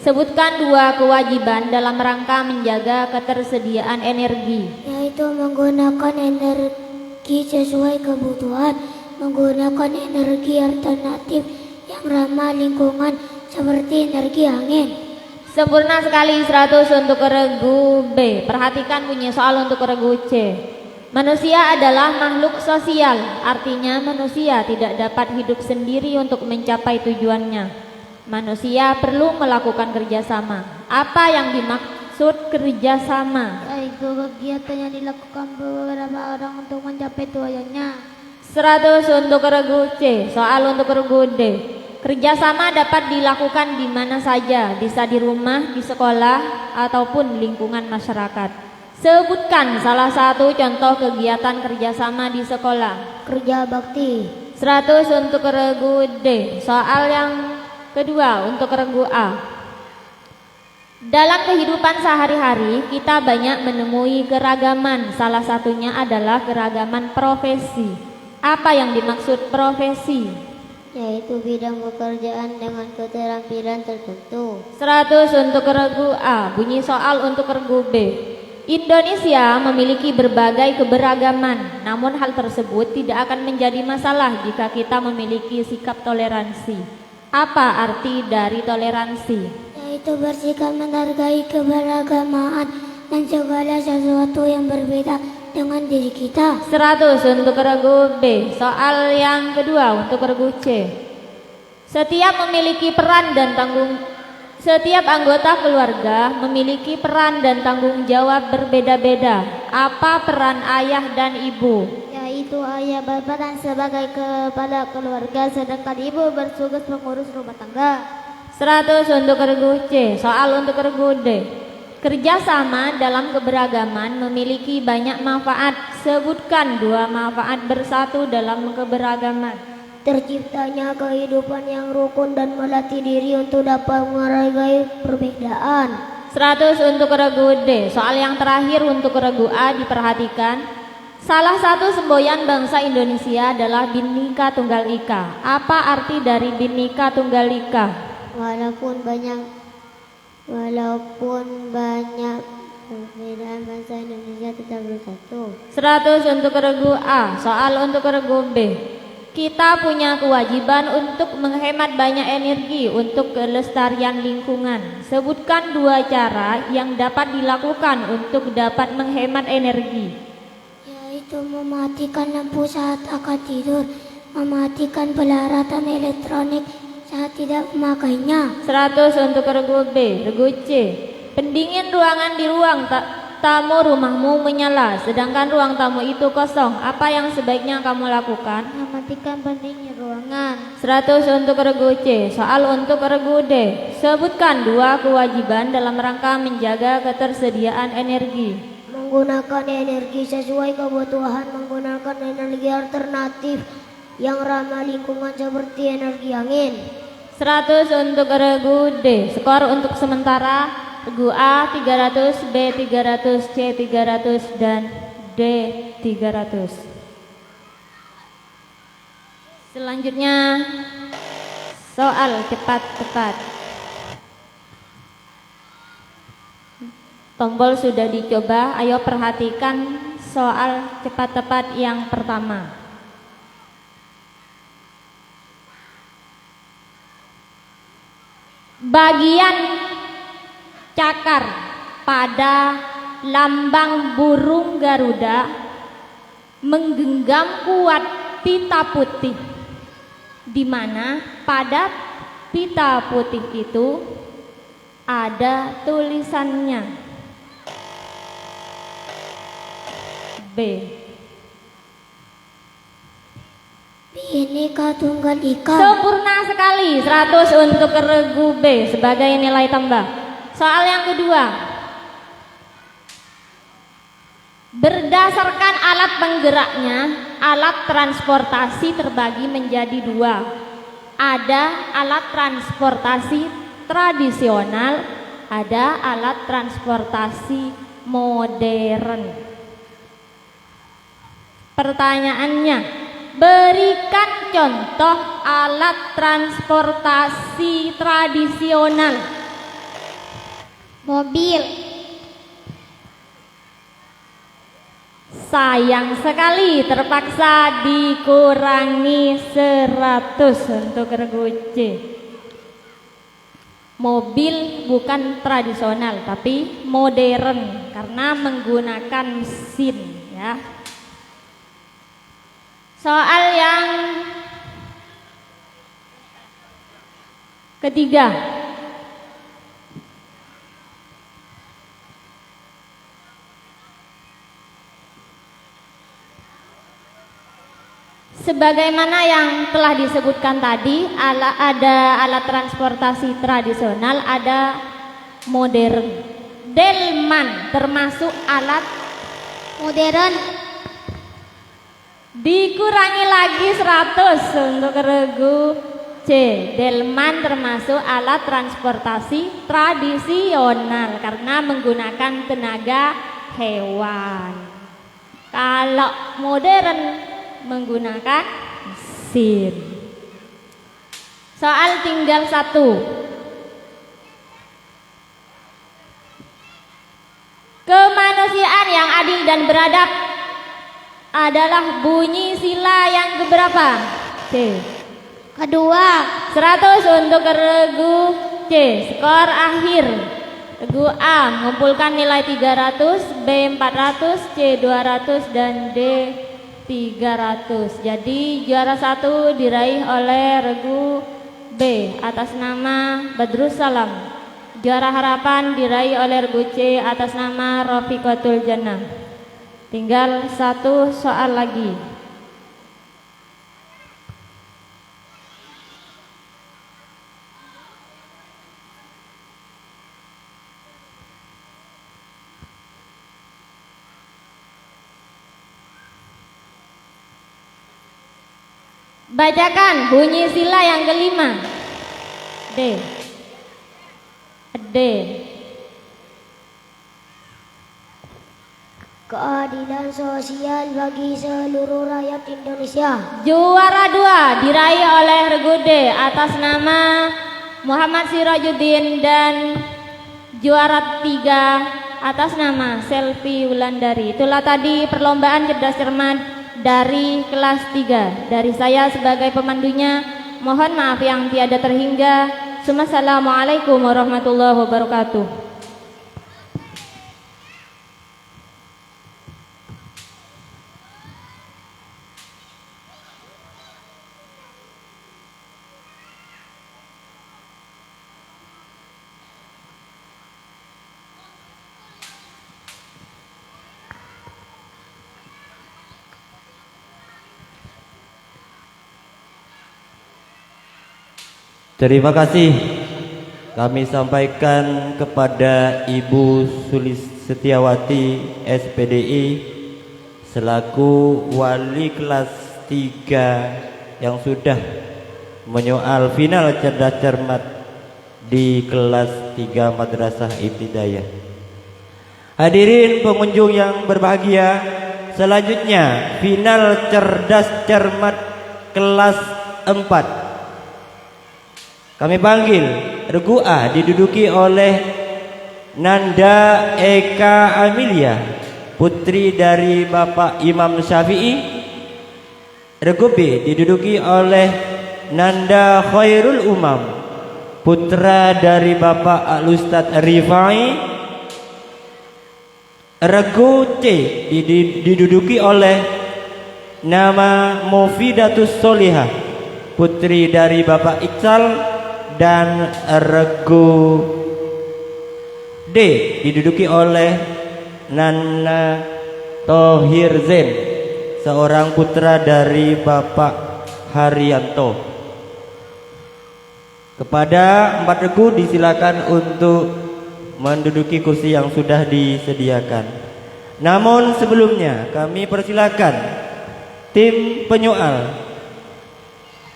Sebutkan dua kewajiban dalam rangka menjaga ketersediaan energi. Yaitu menggunakan energi sesuai kebutuhan, menggunakan energi alternatif yang ramah lingkungan seperti energi angin. Sempurna sekali. 100 untuk regu B. Perhatikan bunyi soal untuk regu C. Manusia adalah makhluk sosial, artinya manusia tidak dapat hidup sendiri untuk mencapai tujuannya. Manusia perlu melakukan kerjasama. Apa yang dimaksud kerjasama? Yaitu kegiatan yang dilakukan beberapa orang untuk mencapai tujuannya. 100 untuk regu C. Soal untuk regu D. Kerjasama dapat dilakukan di mana saja, bisa di rumah, di sekolah, ataupun lingkungan masyarakat. Sebutkan salah satu contoh kegiatan kerjasama di sekolah. Kerja bakti. 100 untuk regu D. Soal yang kedua untuk regu A. Dalam kehidupan sehari-hari kita banyak menemui keragaman. Salah satunya adalah keragaman profesi. Apa yang dimaksud profesi? Yaitu bidang pekerjaan dengan keterampilan tertentu. 100 untuk regu A. Bunyi soal untuk regu B. Indonesia memiliki berbagai keberagaman, namun hal tersebut tidak akan menjadi masalah jika kita memiliki sikap toleransi. Apa arti dari toleransi? Yaitu bersikap menghargai keberagaman dan segala sesuatu yang berbeda dengan diri kita. 100 untuk regu B. Soal yang kedua untuk regu C. Setiap anggota keluarga memiliki peran dan tanggung jawab berbeda-beda. Apa peran ayah dan ibu? Yaitu ayah berperan sebagai kepala keluarga, sedangkan ibu bertugas mengurus rumah tangga. 100 untuk regu C. Soal untuk regu D. Kerjasama dalam keberagaman memiliki banyak manfaat. Sebutkan dua manfaat bersatu dalam keberagaman. Terciptanya kehidupan yang rukun dan melatih diri untuk dapat menghargai perbedaan. 100 untuk regu D. Soal yang terakhir untuk regu A diperhatikan. Salah satu semboyan bangsa Indonesia adalah Bhinneka Tunggal Ika. Apa arti dari Bhinneka Tunggal Ika? Walaupun banyak perbedaan, bangsa Indonesia tetap bersatu. 100 untuk regu A. Soal untuk regu B. Kita punya kewajiban untuk menghemat banyak energi untuk kelestarian lingkungan. Sebutkan dua cara yang dapat dilakukan untuk dapat menghemat energi. Yaitu mematikan lampu saat akan tidur, mematikan peralatan elektronik saat tidak memakainya. 100 untuk regu B. Regu C. Pendingin ruangan di ruang tamu rumahmu menyala, sedangkan ruang tamu itu kosong. Apa yang sebaiknya kamu lakukan? Mematikan pendingin ruangan. 100 untuk regu C. Soal untuk regu D. Sebutkan dua kewajiban dalam rangka menjaga ketersediaan energi. Menggunakan energi sesuai kebutuhan, menggunakan energi alternatif yang ramah lingkungan seperti energi angin. 100 untuk regu D. Skor untuk sementara regu A 300, B 300, C 300, dan D 300. Selanjutnya soal cepat-cepat. Tombol sudah dicoba, ayo perhatikan soal cepat-cepat yang pertama. Bagian cakar pada lambang burung Garuda menggenggam kuat pita putih, di mana pada pita putih itu ada tulisannya. B. Bhinneka Tunggal Ika. Sempurna sekali, 100 untuk regu B sebagai nilai tambah. Soal yang kedua. Berdasarkan alat penggeraknya, alat transportasi terbagi menjadi dua. Ada alat transportasi tradisional, ada alat transportasi modern. Pertanyaannya, berikan contoh alat transportasi tradisional. Mobil. Sayang sekali, terpaksa dikurangi 100 untuk regu C. Mobil bukan tradisional tapi modern karena menggunakan mesin ya. Soal yang ketiga. Sebagaimana yang telah disebutkan tadi, ada alat transportasi tradisional, ada modern. Delman termasuk alat Modern. Dikurangi lagi 100 untuk regu C. Delman termasuk alat transportasi tradisional karena menggunakan tenaga hewan. Kalau modern menggunakan mesin. Soal tinggal 1. Kemanusiaan yang adil dan beradab adalah bunyi sila yang keberapa? C. Kedua. 100 untuk regu C. Skor akhir. Regu A mengumpulkan nilai 300, B 400, C 200 dan D 300. Jadi juara 1 diraih oleh regu B atas nama Badrus Salam. Juara harapan diraih oleh regu C atas nama Rafiqatul Jannah. Tinggal 1 soal lagi. Bacakan bunyi sila yang kelima. D. D. Keadilan sosial bagi seluruh rakyat Indonesia. Juara 2 diraih oleh regu D atas nama Muhammad Sirajuddin dan juara 3 atas nama Selvi Wulandari. Itulah tadi perlombaan cerdas cermat dari kelas 3. Dari saya sebagai pemandunya, mohon maaf yang tiada terhingga. Assalamualaikum warahmatullahi wabarakatuh. Terima kasih kami sampaikan kepada Ibu Setiawati SPDI selaku wali kelas 3 yang sudah menyoal final cerdas cermat di kelas 3 Madrasah Ibtidaiyah. Hadirin pengunjung yang berbahagia, selanjutnya final cerdas cermat kelas 4. Kami panggil regu A diduduki oleh Nanda Eka Amelia, putri dari Bapak Imam Syafi'i. Regu B diduduki oleh Nanda Khairul Umam, putra dari Bapak Al-Ustadz Rifai. Regu C diduduki oleh nama Mufidatus Solihah, putri dari Bapak Iqsal. Dan regu D diduduki oleh Nana Thohir Zain, seorang putra dari Bapak Haryanto. Kepada 4 regu disilakan untuk menduduki kursi yang sudah disediakan. Namun sebelumnya kami persilakan tim penyoal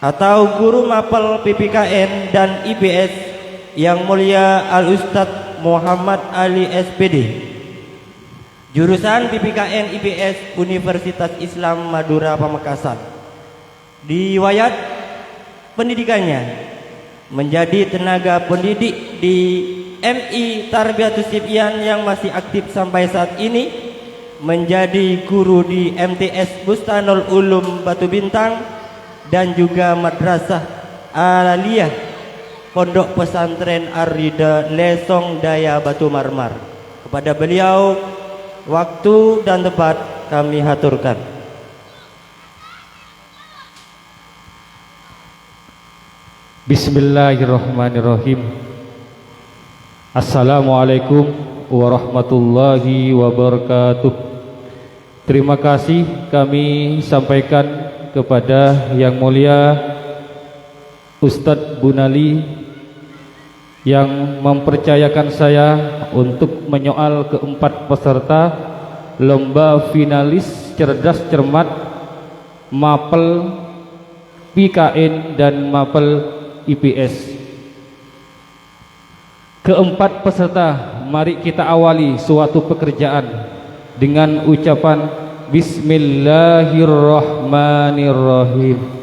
atau guru mapel PPKN dan IPS yang mulia Al Ustadz Muhammad Ali SPD, jurusan PPKN IPS Universitas Islam Madura Pamekasan. Riwayat pendidikannya menjadi tenaga pendidik di MI Tarbiyatus Sibyan yang masih aktif sampai saat ini, menjadi guru di MTS Bustanul Ulum Batu Bintang dan juga Madrasah Aliyah Pondok Pesantren Ar-Rida Lesong Daya Batu Marmar. Kepada beliau waktu dan tempat kami haturkan. Bismillahirrahmanirrahim. Assalamualaikum warahmatullahi wabarakatuh. Terima kasih kami sampaikan kepada Yang Mulia Ustadz Bunali yang mempercayakan saya untuk menyoal keempat peserta lomba finalis cerdas cermat mapel PKN dan mapel IPS. Keempat peserta, mari kita awali suatu pekerjaan dengan ucapan Bismillahirrahmanirrahim.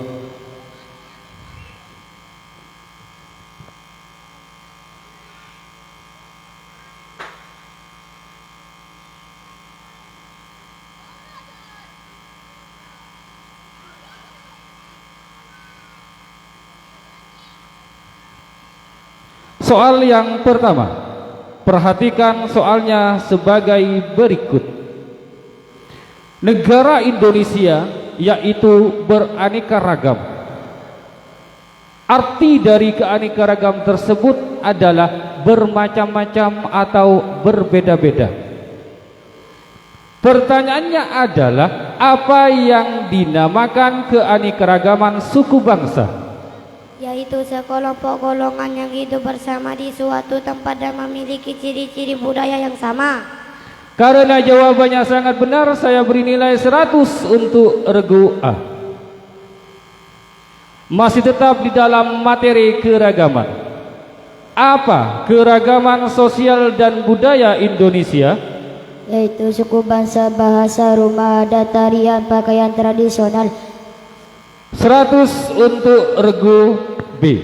Soal yang pertama, perhatikan soalnya sebagai berikut. Negara Indonesia yaitu beraneka ragam. Arti dari keanekaragam tersebut adalah bermacam-macam atau berbeda-beda. Pertanyaannya adalah, apa yang dinamakan keanekaragaman suku bangsa? Yaitu sekelompok golongan yang hidup bersama di suatu tempat dan memiliki ciri-ciri budaya yang sama. Karena jawabannya sangat benar, saya beri nilai 100 untuk regu A. Masih tetap di dalam materi keragaman. Apa keragaman sosial dan budaya Indonesia? Yaitu suku bangsa, bahasa, rumah adat, tarian, pakaian tradisional. 100 untuk regu B.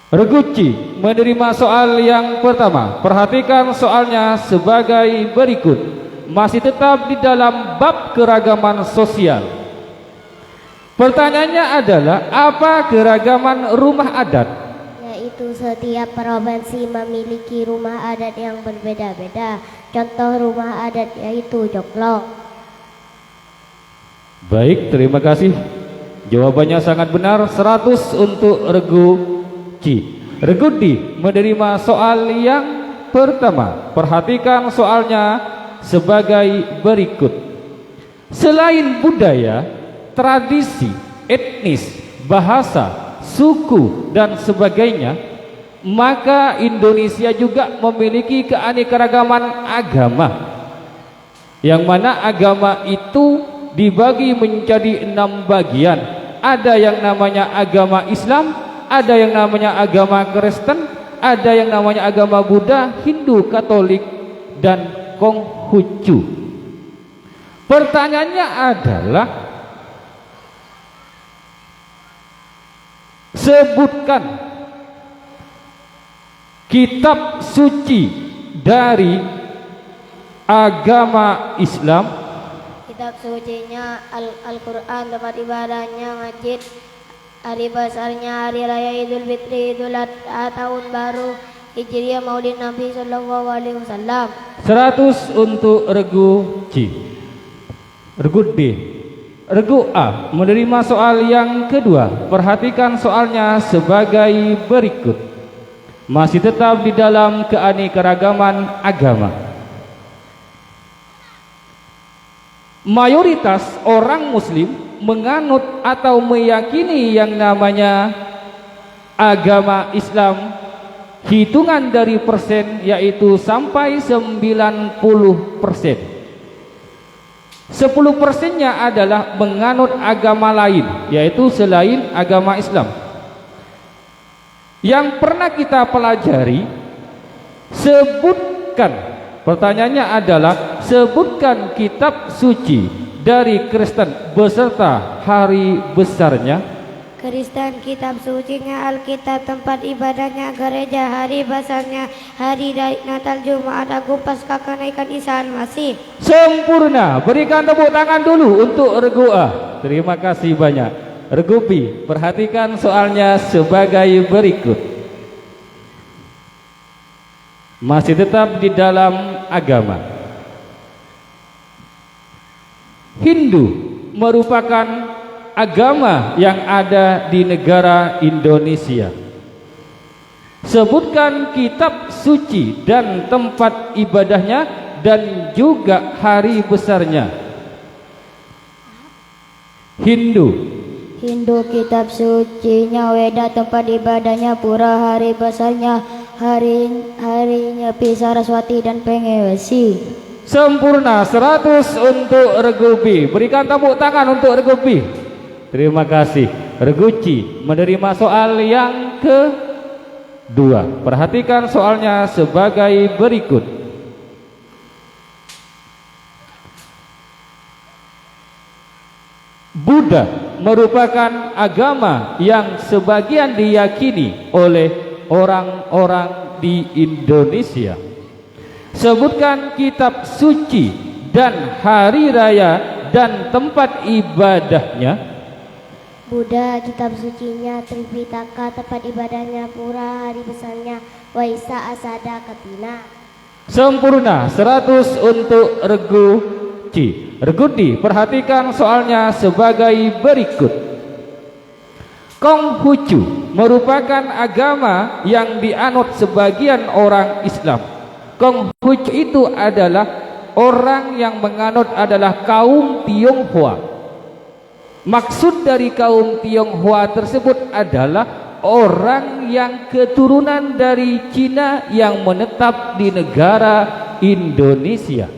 Regu C menerima soal yang pertama. Perhatikan soalnya sebagai berikut. Masih tetap di dalam bab keragaman sosial. Pertanyaannya adalah, apa keragaman rumah adat? Yaitu setiap provinsi memiliki rumah adat yang berbeda-beda. Contoh rumah adat yaitu Joklong. Baik, terima kasih. Jawabannya sangat benar, 100 untuk regu C. Regu D menerima soal yang pertama. Perhatikan soalnya sebagai berikut. Selain budaya, tradisi, etnis, bahasa, suku, dan sebagainya, maka Indonesia juga memiliki keanekaragaman agama, yang mana agama itu dibagi menjadi 6 bagian. Ada yang namanya agama Islam, ada yang namanya agama Kristen, ada yang namanya agama Buddha, Hindu, Katolik, dan Konghucu. Pertanyaannya adalah, sebutkan kitab suci dari agama Islam. Kitab sucinya Al-Quran, tempat ibadahnya masjid, hari besarnya hari raya Idul Fitri, Idul Adha, tahun baru Hijriah, Maulid Nabi Sallallahu Alaihi Wasallam. 100 untuk regu C. Regu D. Regu A menerima soal yang kedua. Perhatikan soalnya sebagai berikut. Masih tetap di dalam keanekaragaman agama. Mayoritas orang muslim menganut atau meyakini yang namanya agama Islam. Hitungan dari persen yaitu sampai 90%. 10%-nya adalah menganut agama lain, yaitu selain agama Islam. Yang pernah kita pelajari, sebutkan, pertanyaannya adalah sebutkan kitab suci dari Kristen beserta hari besarnya. Kristen kitab sucinya Alkitab, tempat ibadahnya gereja, hari besarnya, hari Natal, Jumat Agung, Paskah, kenaikan Isa Al-Masih. Sempurna. Berikan tepuk tangan dulu untuk Regu A. Terima kasih banyak. Regu B, perhatikan soalnya sebagai berikut. Masih tetap di dalam agama. Hindu merupakan agama yang ada di negara Indonesia. Sebutkan kitab suci dan tempat ibadahnya dan juga hari besarnya. Hindu kitab sucinya Weda, tempat ibadahnya Pura, hari besarnya harinya Saraswati dan Pengewesi. Sempurna. 100 untuk Regu B. Berikan tepuk tangan untuk Regu B. Terima kasih. Regu C menerima soal yang kedua. Perhatikan soalnya sebagai berikut. Buddha merupakan agama yang sebagian diyakini oleh orang-orang di Indonesia. Sebutkan kitab suci dan hari raya dan tempat ibadahnya. Buddha, kitab sucinya Tripitaka, tempat ibadahnya Pura, hari besarnya Waisa, Asada, Kapila. Sempurna. 100 untuk Regu C. Regu D, perhatikan soalnya sebagai berikut. Konghucu merupakan agama yang dianut sebagian orang Islam. Konghucu itu adalah orang yang menganut adalah kaum Tionghoa. Maksud dari kaum Tionghoa tersebut adalah orang yang keturunan dari Cina yang menetap di negara Indonesia.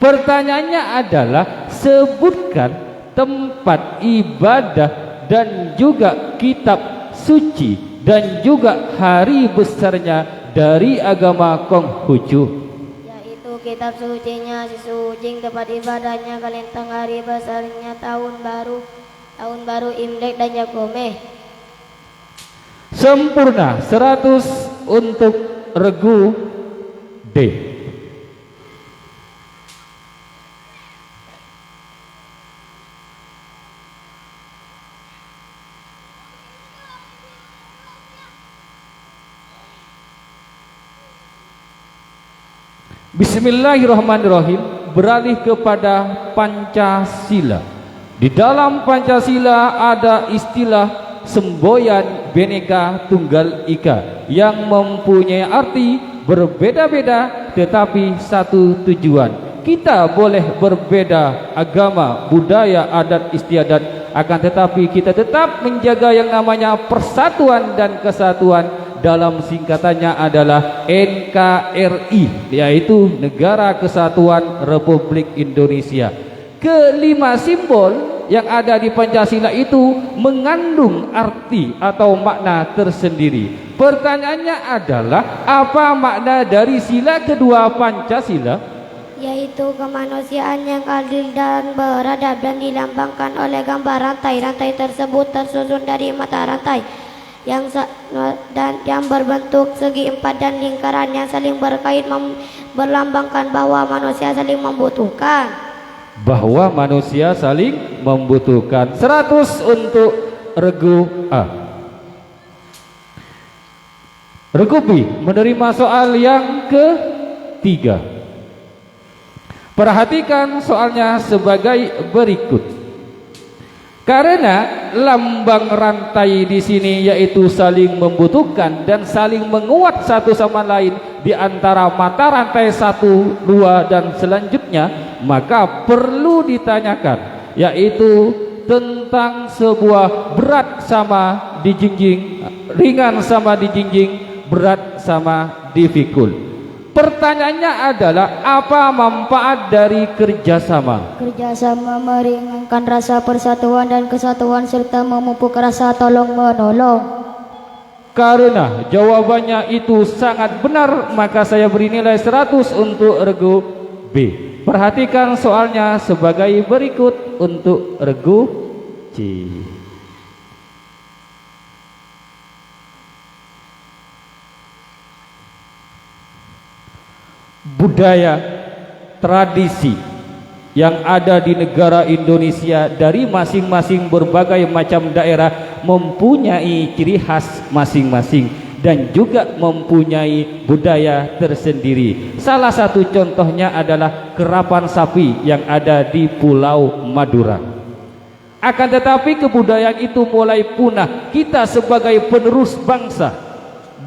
Pertanyaannya adalah sebutkan tempat ibadah dan juga kitab suci dan juga hari besarnya dari agama Konghucu. Kitab sucinya Sisujing, tempat ibadahnya Kalintang, hari besarnya tahun baru Imlek dan Jagomeh. Sempurna. 100 untuk Regu D. Bismillahirrahmanirrahim. Beralih kepada Pancasila. Di dalam Pancasila ada istilah semboyan Bhinneka Tunggal Ika yang mempunyai arti berbeda-beda tetapi satu tujuan. Kita boleh berbeda agama, budaya, adat istiadat, akan tetapi kita tetap menjaga yang namanya persatuan dan kesatuan. Dalam singkatannya adalah NKRI, yaitu Negara Kesatuan Republik Indonesia. Kelima simbol yang ada di Pancasila itu mengandung arti atau makna tersendiri. Pertanyaannya adalah, apa makna dari sila kedua Pancasila? Yaitu kemanusiaan yang adil dan beradab, dan dilambangkan oleh gambar rantai. Rantai tersebut tersusun dari mata rantai yang berbentuk segi empat dan lingkaran yang saling berkait, berlambangkan bahwa manusia saling membutuhkan. 100 untuk Regu A. Regu B menerima soal yang ketiga. Perhatikan soalnya sebagai berikut. Karena lambang rantai di sini yaitu saling membutuhkan dan saling menguat satu sama lain di antara mata rantai 1, 2 dan selanjutnya, maka perlu ditanyakan yaitu tentang sebuah berat sama dijinjing, ringan sama dijinjing, berat sama difficult. Pertanyaannya adalah apa manfaat dari kerjasama? Kerjasama meringankan rasa persatuan dan kesatuan serta memupuk rasa tolong menolong. Karena jawabannya itu sangat benar, maka saya beri nilai 100 untuk regu B. Perhatikan soalnya sebagai berikut untuk regu C. Budaya, tradisi yang ada di negara Indonesia dari masing-masing berbagai macam daerah mempunyai ciri khas masing-masing dan juga mempunyai budaya tersendiri. Salah satu contohnya adalah kerapan sapi yang ada di Pulau Madura. Akan tetapi kebudayaan itu mulai punah. Kita sebagai penerus bangsa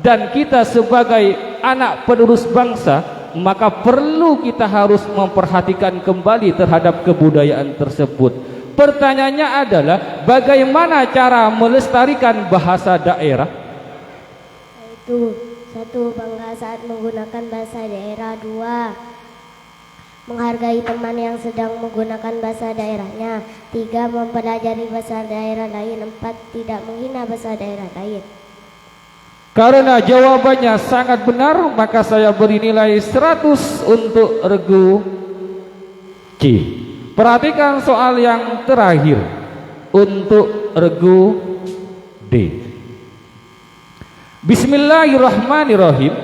dan kita sebagai anak penerus bangsa, maka perlu kita harus memperhatikan kembali terhadap kebudayaan tersebut. Pertanyaannya adalah bagaimana cara melestarikan bahasa daerah? Yaitu 1. Bangga saat menggunakan bahasa daerah. 2. Menghargai teman yang sedang menggunakan bahasa daerahnya. 3. Mempelajari bahasa daerah lain. 4. Tidak menghina bahasa daerah lain. Karena jawabannya sangat benar, maka saya beri nilai 100 untuk regu C. Perhatikan soal yang terakhir untuk regu D. Bismillahirrahmanirrahim.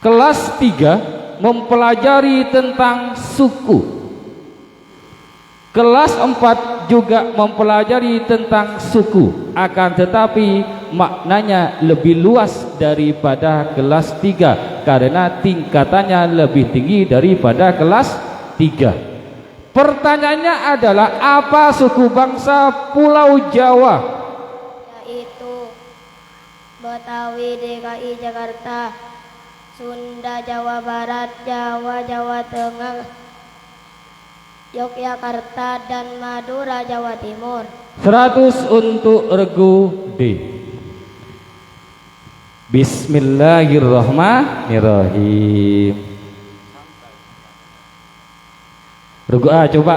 Kelas 3 mempelajari tentang suku. Kelas 4 juga mempelajari tentang suku, akan tetapi maknanya lebih luas daripada kelas 3 karena tingkatannya lebih tinggi daripada kelas 3. Pertanyaannya adalah apa suku bangsa Pulau Jawa? Yaitu Betawi, DKI Jakarta, Sunda Jawa Barat, Jawa Jawa Tengah, Yogyakarta dan Madura Jawa Timur. 100 untuk regu D. Bismillahirrahmanirrahim. Regu A coba.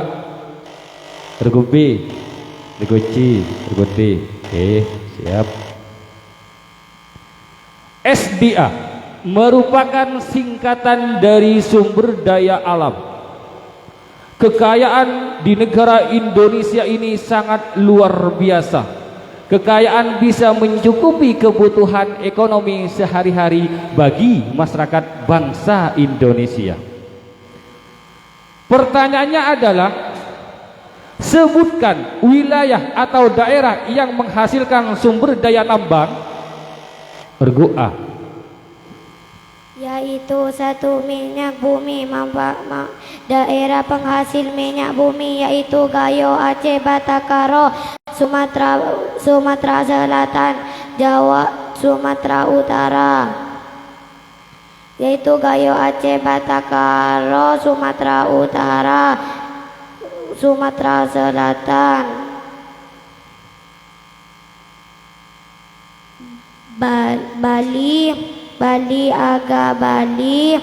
Regu B, regu C, regu D. Oke, siap. SDA merupakan singkatan dari sumber daya alam. Kekayaan di negara Indonesia ini sangat luar biasa. Kekayaan bisa mencukupi kebutuhan ekonomi sehari-hari bagi masyarakat bangsa Indonesia. Pertanyaannya adalah, sebutkan wilayah atau daerah yang menghasilkan sumber daya tambang. Regu A. Yaitu 1. Minyak bumi. Daerah penghasil minyak bumi yaitu Gayo, Aceh, Batakaro, Sumatera Selatan, Jawa, Sumatera Utara. Yaitu Gayo, Aceh, Batakaro, Sumatera Utara, Sumatera Selatan. Bali, Aga Bali,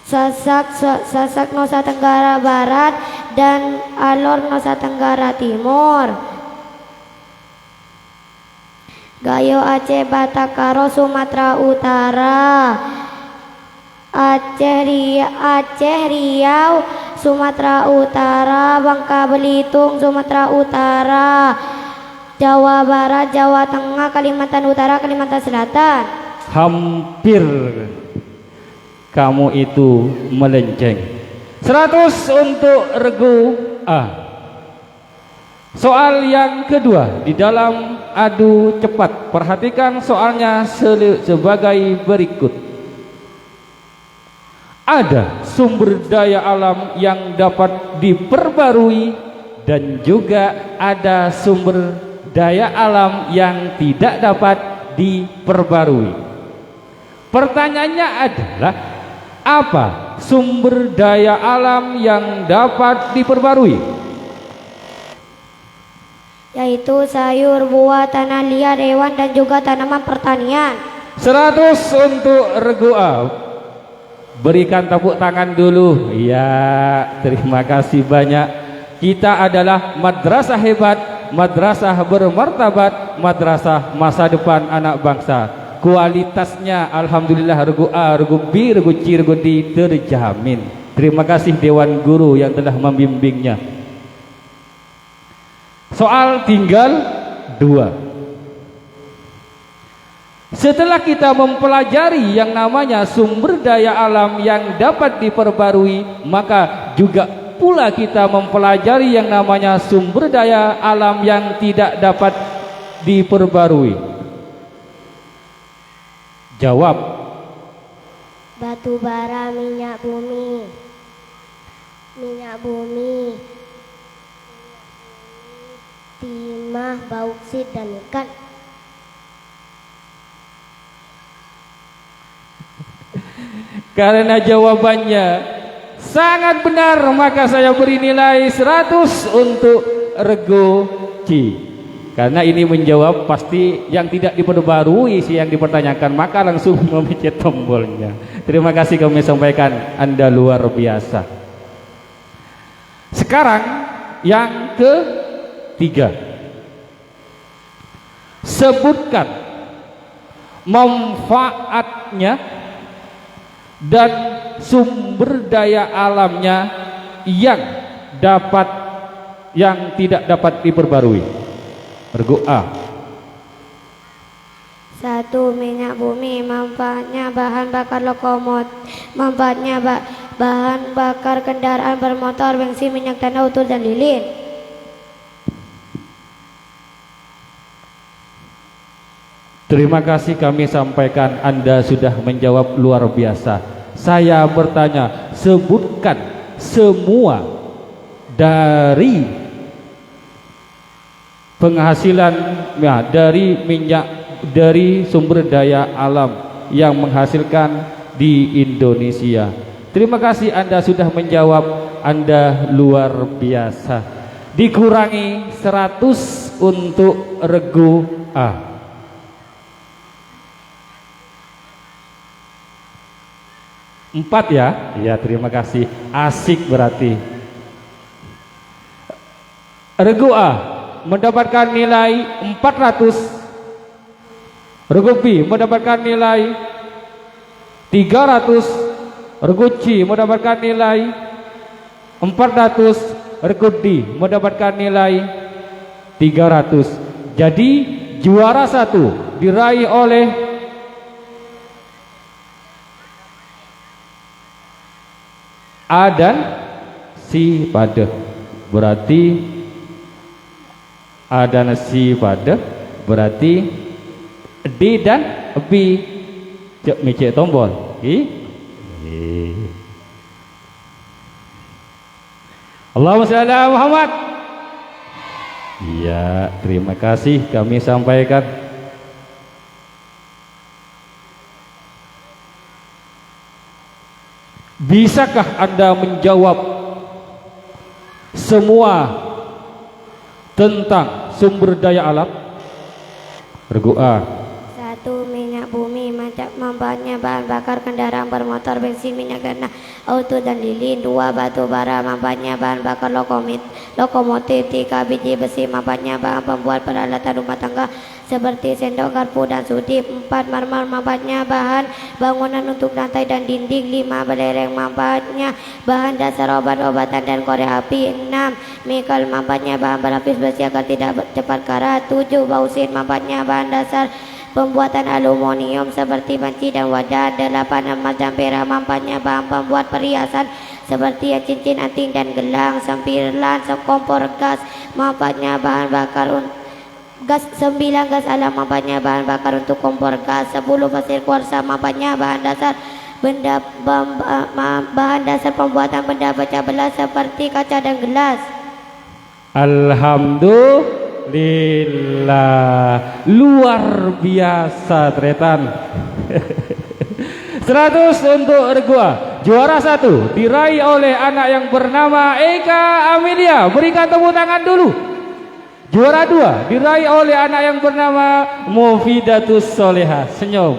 Sasak Nusa Tenggara Barat dan Alor Nusa Tenggara Timur. Gayo, Aceh, Batakaro, Sumatera Utara. Aceh Riau, Sumatera Utara. Bangka Belitung, Sumatera Utara. Jawa Barat, Jawa Tengah, Kalimantan Utara, Kalimantan Selatan. Hampir kamu itu melenceng. 100 untuk regu A. Soal yang kedua di dalam adu cepat. Perhatikan soalnya sebagai berikut. Ada sumber daya alam yang dapat diperbarui dan juga ada sumber daya alam yang tidak dapat diperbarui. Pertanyaannya adalah, apa sumber daya alam yang dapat diperbarui? Yaitu sayur, buah, tanah liat, hewan, dan juga tanaman pertanian. 100 untuk regu A. Berikan tepuk tangan dulu. Ya, terima kasih banyak. Kita adalah madrasah hebat, madrasah bermartabat, madrasah masa depan anak bangsa. Kualitasnya alhamdulillah regu A, regu B, regu C, regu D terjamin. Terima kasih Dewan Guru yang telah membimbingnya. Soal tinggal 2. Setelah kita mempelajari yang namanya sumber daya alam yang dapat diperbarui, maka juga pula kita mempelajari yang namanya sumber daya alam yang tidak dapat diperbarui. Jawab. Batu bara, minyak bumi. Minyak bumi, timah, bauksit, dan ikan. Karena jawabannya sangat benar, maka saya beri nilai 100 untuk regu C. Karena ini menjawab pasti yang tidak diperbarui sih yang dipertanyakan, maka langsung memencet tombolnya. Terima kasih kami sampaikan, Anda luar biasa. Sekarang yang ketiga, sebutkan manfaatnya dan sumber daya alamnya yang tidak dapat diperbarui. Regu A. 1. Minyak bumi, manfaatnya bahan bakar lokomotif, manfaatnya bahan bakar kendaraan bermotor, bensin, minyak tanah, utur, dan lilin. Terima kasih kami sampaikan, Anda sudah menjawab luar biasa. Saya bertanya, sebutkan semua dari penghasilan ya, dari minyak, dari sumber daya alam yang menghasilkan di Indonesia. Terima kasih Anda sudah menjawab, Anda luar biasa. Dikurangi 100 untuk regu A. Empat ya? Ya, terima kasih. Asik berarti. Regu A mendapatkan nilai 400. Regu B mendapatkan nilai 300. Regu C mendapatkan nilai 400. Regu D mendapatkan nilai 300. Jadi juara 1 diraih oleh A dan C pada. Berarti A dan C pada, berarti D dan B. Cek micek tombol. Allahumma shalli ala Muhammad. Iya, terima kasih kami sampaikan. Bisakah Anda menjawab semua tentang sumber daya alam? Regu A. 1. Minyak bumi, manfaatnya bahan bakar kendaraan bermotor, bensin, minyak tanah, auto, dan lilin. 2. Batu bara, manfaatnya bahan bakar lokomotif. 3. Biji besi, manfaatnya bahan pembuat peralatan rumah tangga seperti sendok, garpu, dan sudip. 4. Marmer, manfaatnya bahan bangunan untuk lantai dan dinding. 5. Belereng, manfaatnya bahan dasar obat-obatan dan korek api. 6. Nikel, manfaatnya bahan berlapis besi agar tidak cepat karat. 7. Bauksit, manfaatnya bahan dasar pembuatan aluminium seperti panci dan wadah. 8. Emas dan perak, manfaatnya bahan pembuat perhiasan seperti cincin, anting, dan gelang. 9. Kompor gas, manfaatnya bahan bakar gas. 9. Gas alam, manfaatnya bahan bakar untuk kompor gas. 10. Pasir kuarsa, manfaatnya bahan dasar pembuatan benda pecah belah seperti kaca dan gelas. Alhamdulillah. Luar biasa Tretan. 100 untuk Regua. Juara 1 diraih oleh anak yang bernama Eka Amelia. Berikan tepuk tangan dulu. Juara 2 diraih oleh anak yang bernama Mufidatus Soleha. Senyum.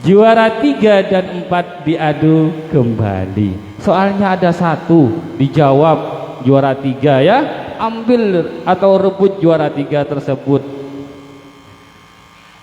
Juara 3 dan 4 diadu kembali. Soalnya ada 1 dijawab juara 3 ya. Ambil atau rebut juara 3 tersebut.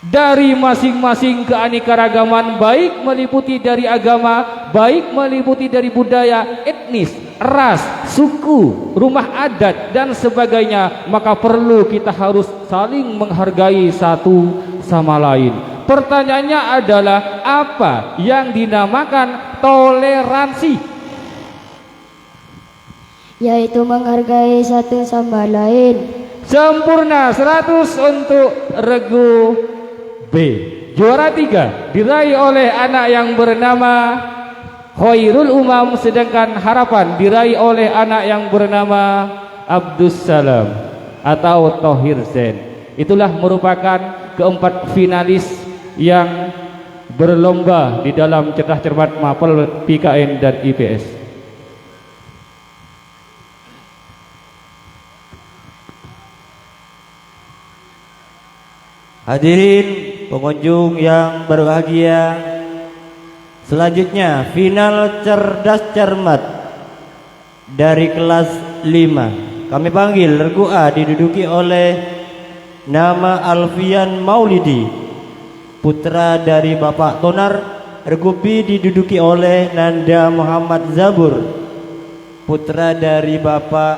Dari masing-masing keanekaragaman, baik meliputi dari agama, baik meliputi dari budaya, etnis, ras, suku, rumah adat dan sebagainya, maka perlu kita harus saling menghargai satu sama lain. Pertanyaannya adalah apa yang dinamakan toleransi? Yaitu menghargai satu sama lain. Sempurna. 100 untuk Regu B. Juara 3 diraih oleh anak yang bernama Khairul Umam, sedangkan harapan diraih oleh anak yang bernama Abdus Salam atau Thohir Zain. Itulah merupakan keempat finalis yang berlomba di dalam cerdas cermat mapel PKN dan IPS. Hadirin pengunjung yang berbahagia, selanjutnya final cerdas cermat dari kelas 5. Kami panggil Regu A diduduki oleh nama Alfian Maulidi, putra dari Bapak Tonar. Regu B diduduki oleh Nanda Muhammad Zabur, putra dari Bapak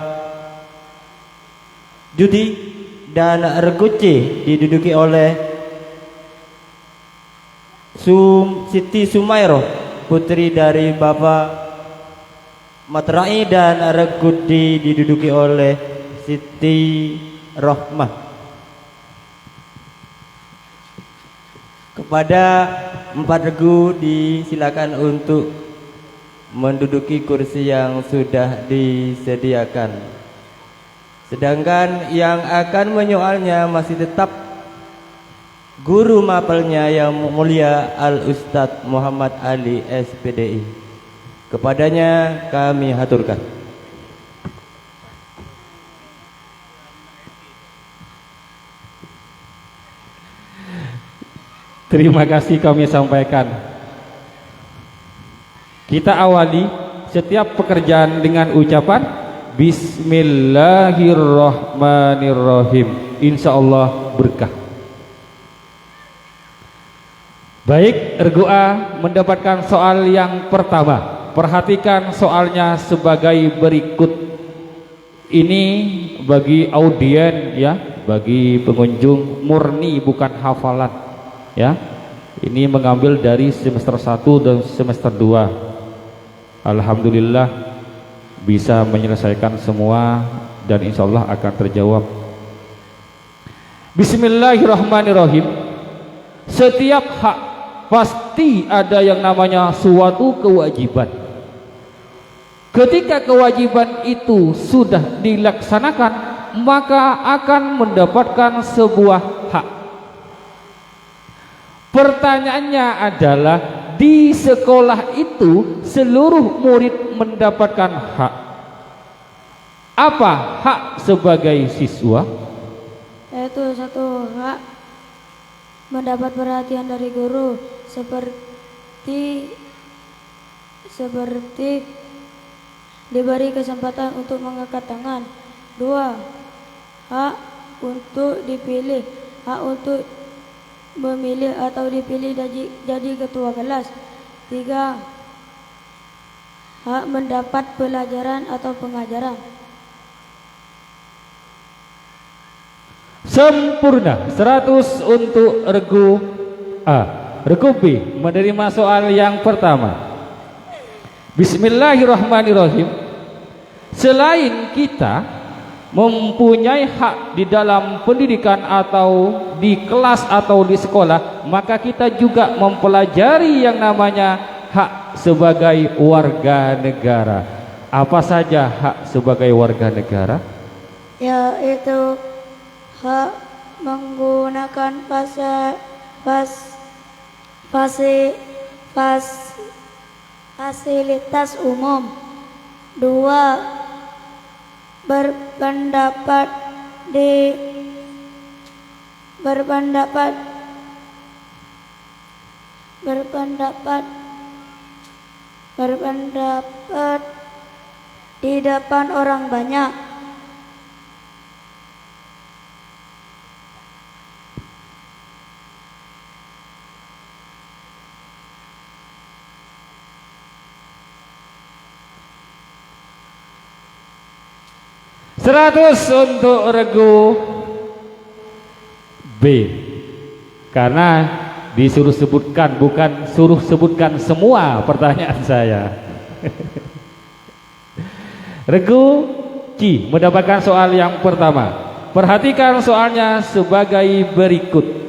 Judi. Dan Regu C diduduki oleh Siti Sumairo, putri dari Bapak Matrai. Dan Regu D diduduki oleh Siti Rohmah. Kepada 4 regu disilakan untuk menduduki kursi yang sudah disediakan. Sedangkan yang akan menyoalnya masih tetap guru mapelnya yang mulia Al-Ustadz Muhammad Ali SPDI. Kepadanya kami haturkan. Terima kasih kami sampaikan. Kita awali setiap pekerjaan dengan ucapan Bismillahirrahmanirrahim. Insya Allah berkah. Baik, Regu A mendapatkan soal yang pertama. Perhatikan soalnya sebagai berikut. Ini bagi audien ya, bagi pengunjung murni bukan hafalan ya. Ini mengambil dari semester 1 dan semester 2. Alhamdulillah bisa menyelesaikan semua dan insya Allah akan terjawab. Bismillahirrahmanirrahim. Setiap hak pasti ada yang namanya suatu kewajiban. Ketika kewajiban itu sudah dilaksanakan, maka akan mendapatkan sebuah hak. Pertanyaannya adalah, di sekolah itu seluruh murid mendapatkan hak. Apa hak sebagai siswa? Yaitu satu hak mendapat perhatian dari guru seperti diberi kesempatan untuk mengangkat tangan. 2. Hak untuk dipilih, hak untuk memilih atau dipilih jadi ketua kelas. 3. Hak mendapat pelajaran atau pengajaran. Sempurna. 100 untuk Regu A. Regu B menerima soal yang pertama. Bismillahirrahmanirrahim. Selain kita mempunyai hak di dalam pendidikan atau di kelas atau di sekolah, maka kita juga mempelajari yang namanya hak sebagai warga negara. Apa saja hak sebagai warga negara? yaitu hak menggunakan fasilitas umum. 2. Berpendapat di depan orang banyak. Seratus untuk regu B, karena disuruh sebutkan, bukan suruh sebutkan semua pertanyaan saya. Regu C mendapatkan soal yang pertama. Perhatikan soalnya sebagai berikut.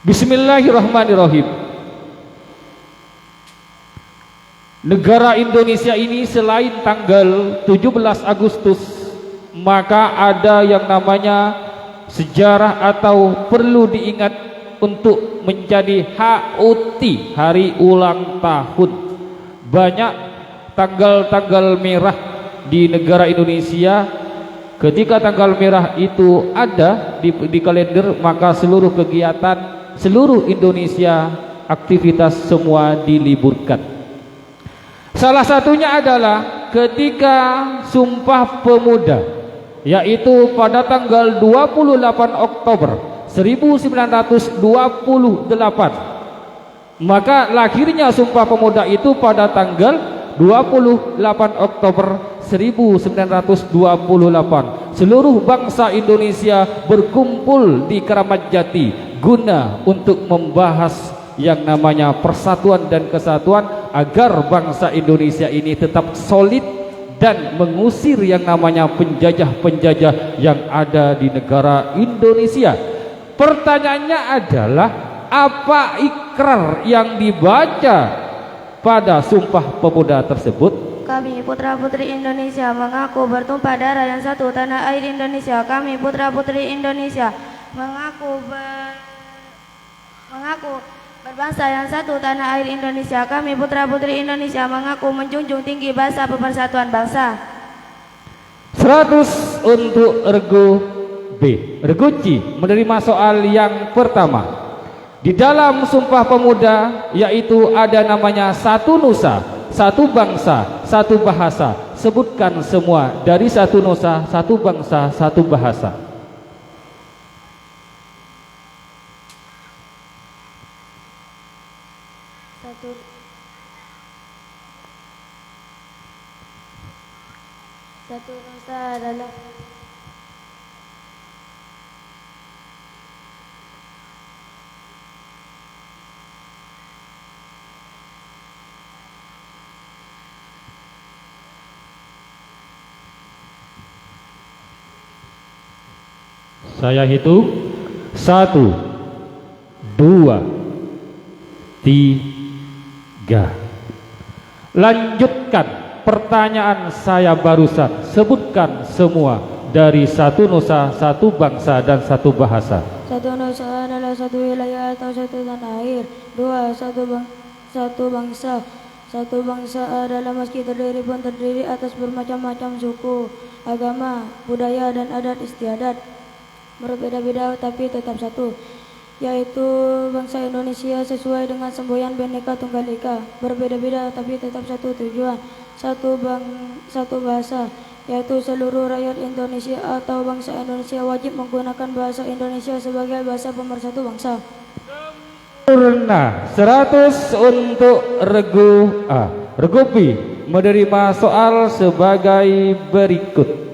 Bismillahirrahmanirrahim. Negara Indonesia ini selain tanggal 17 Agustus, maka ada yang namanya sejarah atau perlu diingat untuk menjadi HUT, hari ulang tahun. Banyak tanggal-tanggal merah di negara Indonesia. Ketika tanggal merah itu ada di kalender, maka seluruh kegiatan seluruh Indonesia, aktivitas semua diliburkan. Salah satunya adalah ketika Sumpah Pemuda, yaitu pada tanggal 28 Oktober 1928. Maka lahirnya Sumpah Pemuda itu pada tanggal 28 Oktober 1928. Seluruh bangsa Indonesia berkumpul di Keramat Jati guna untuk membahas yang namanya persatuan dan kesatuan agar bangsa Indonesia ini tetap solid dan mengusir yang namanya penjajah-penjajah yang ada di negara Indonesia. Pertanyaannya adalah, apa ikrar yang dibaca pada Sumpah Pemuda tersebut? Kami putra-putri Indonesia mengaku bertumpah darah yang satu tanah air Indonesia. Kami putra-putri Indonesia mengaku berbangsa yang satu tanah air Indonesia. Kami putra-putri Indonesia mengaku menjunjung tinggi bahasa pemersatuan bangsa. 100 untuk regu B. Regu C menerima soal yang pertama. Di dalam Sumpah Pemuda, yaitu ada namanya satu nusa, satu bangsa, satu bahasa. Sebutkan semua dari satu nusa, satu bangsa, satu bahasa. Satu nusa adalah saya hitung 1, 2, 3. Lanjutkan pertanyaan saya barusan. Sebutkan semua dari satu nusa, satu bangsa, dan satu bahasa. satu nusa adalah satu wilayah atau satu tanah air. 2. Satu bangsa. Satu bangsa adalah meski terdiri pun terdiri atas bermacam-macam suku, agama, budaya, dan adat istiadat. Berbeda-beda tapi tetap satu, yaitu bangsa Indonesia sesuai dengan semboyan Bhinneka Tunggal Ika. Berbeda-beda tapi tetap satu tujuan, satu bahasa, yaitu seluruh rakyat Indonesia atau bangsa Indonesia wajib menggunakan bahasa Indonesia sebagai bahasa pemersatu bangsa. Sempurna. 100 untuk regu A. Regu B menerima soal sebagai berikut.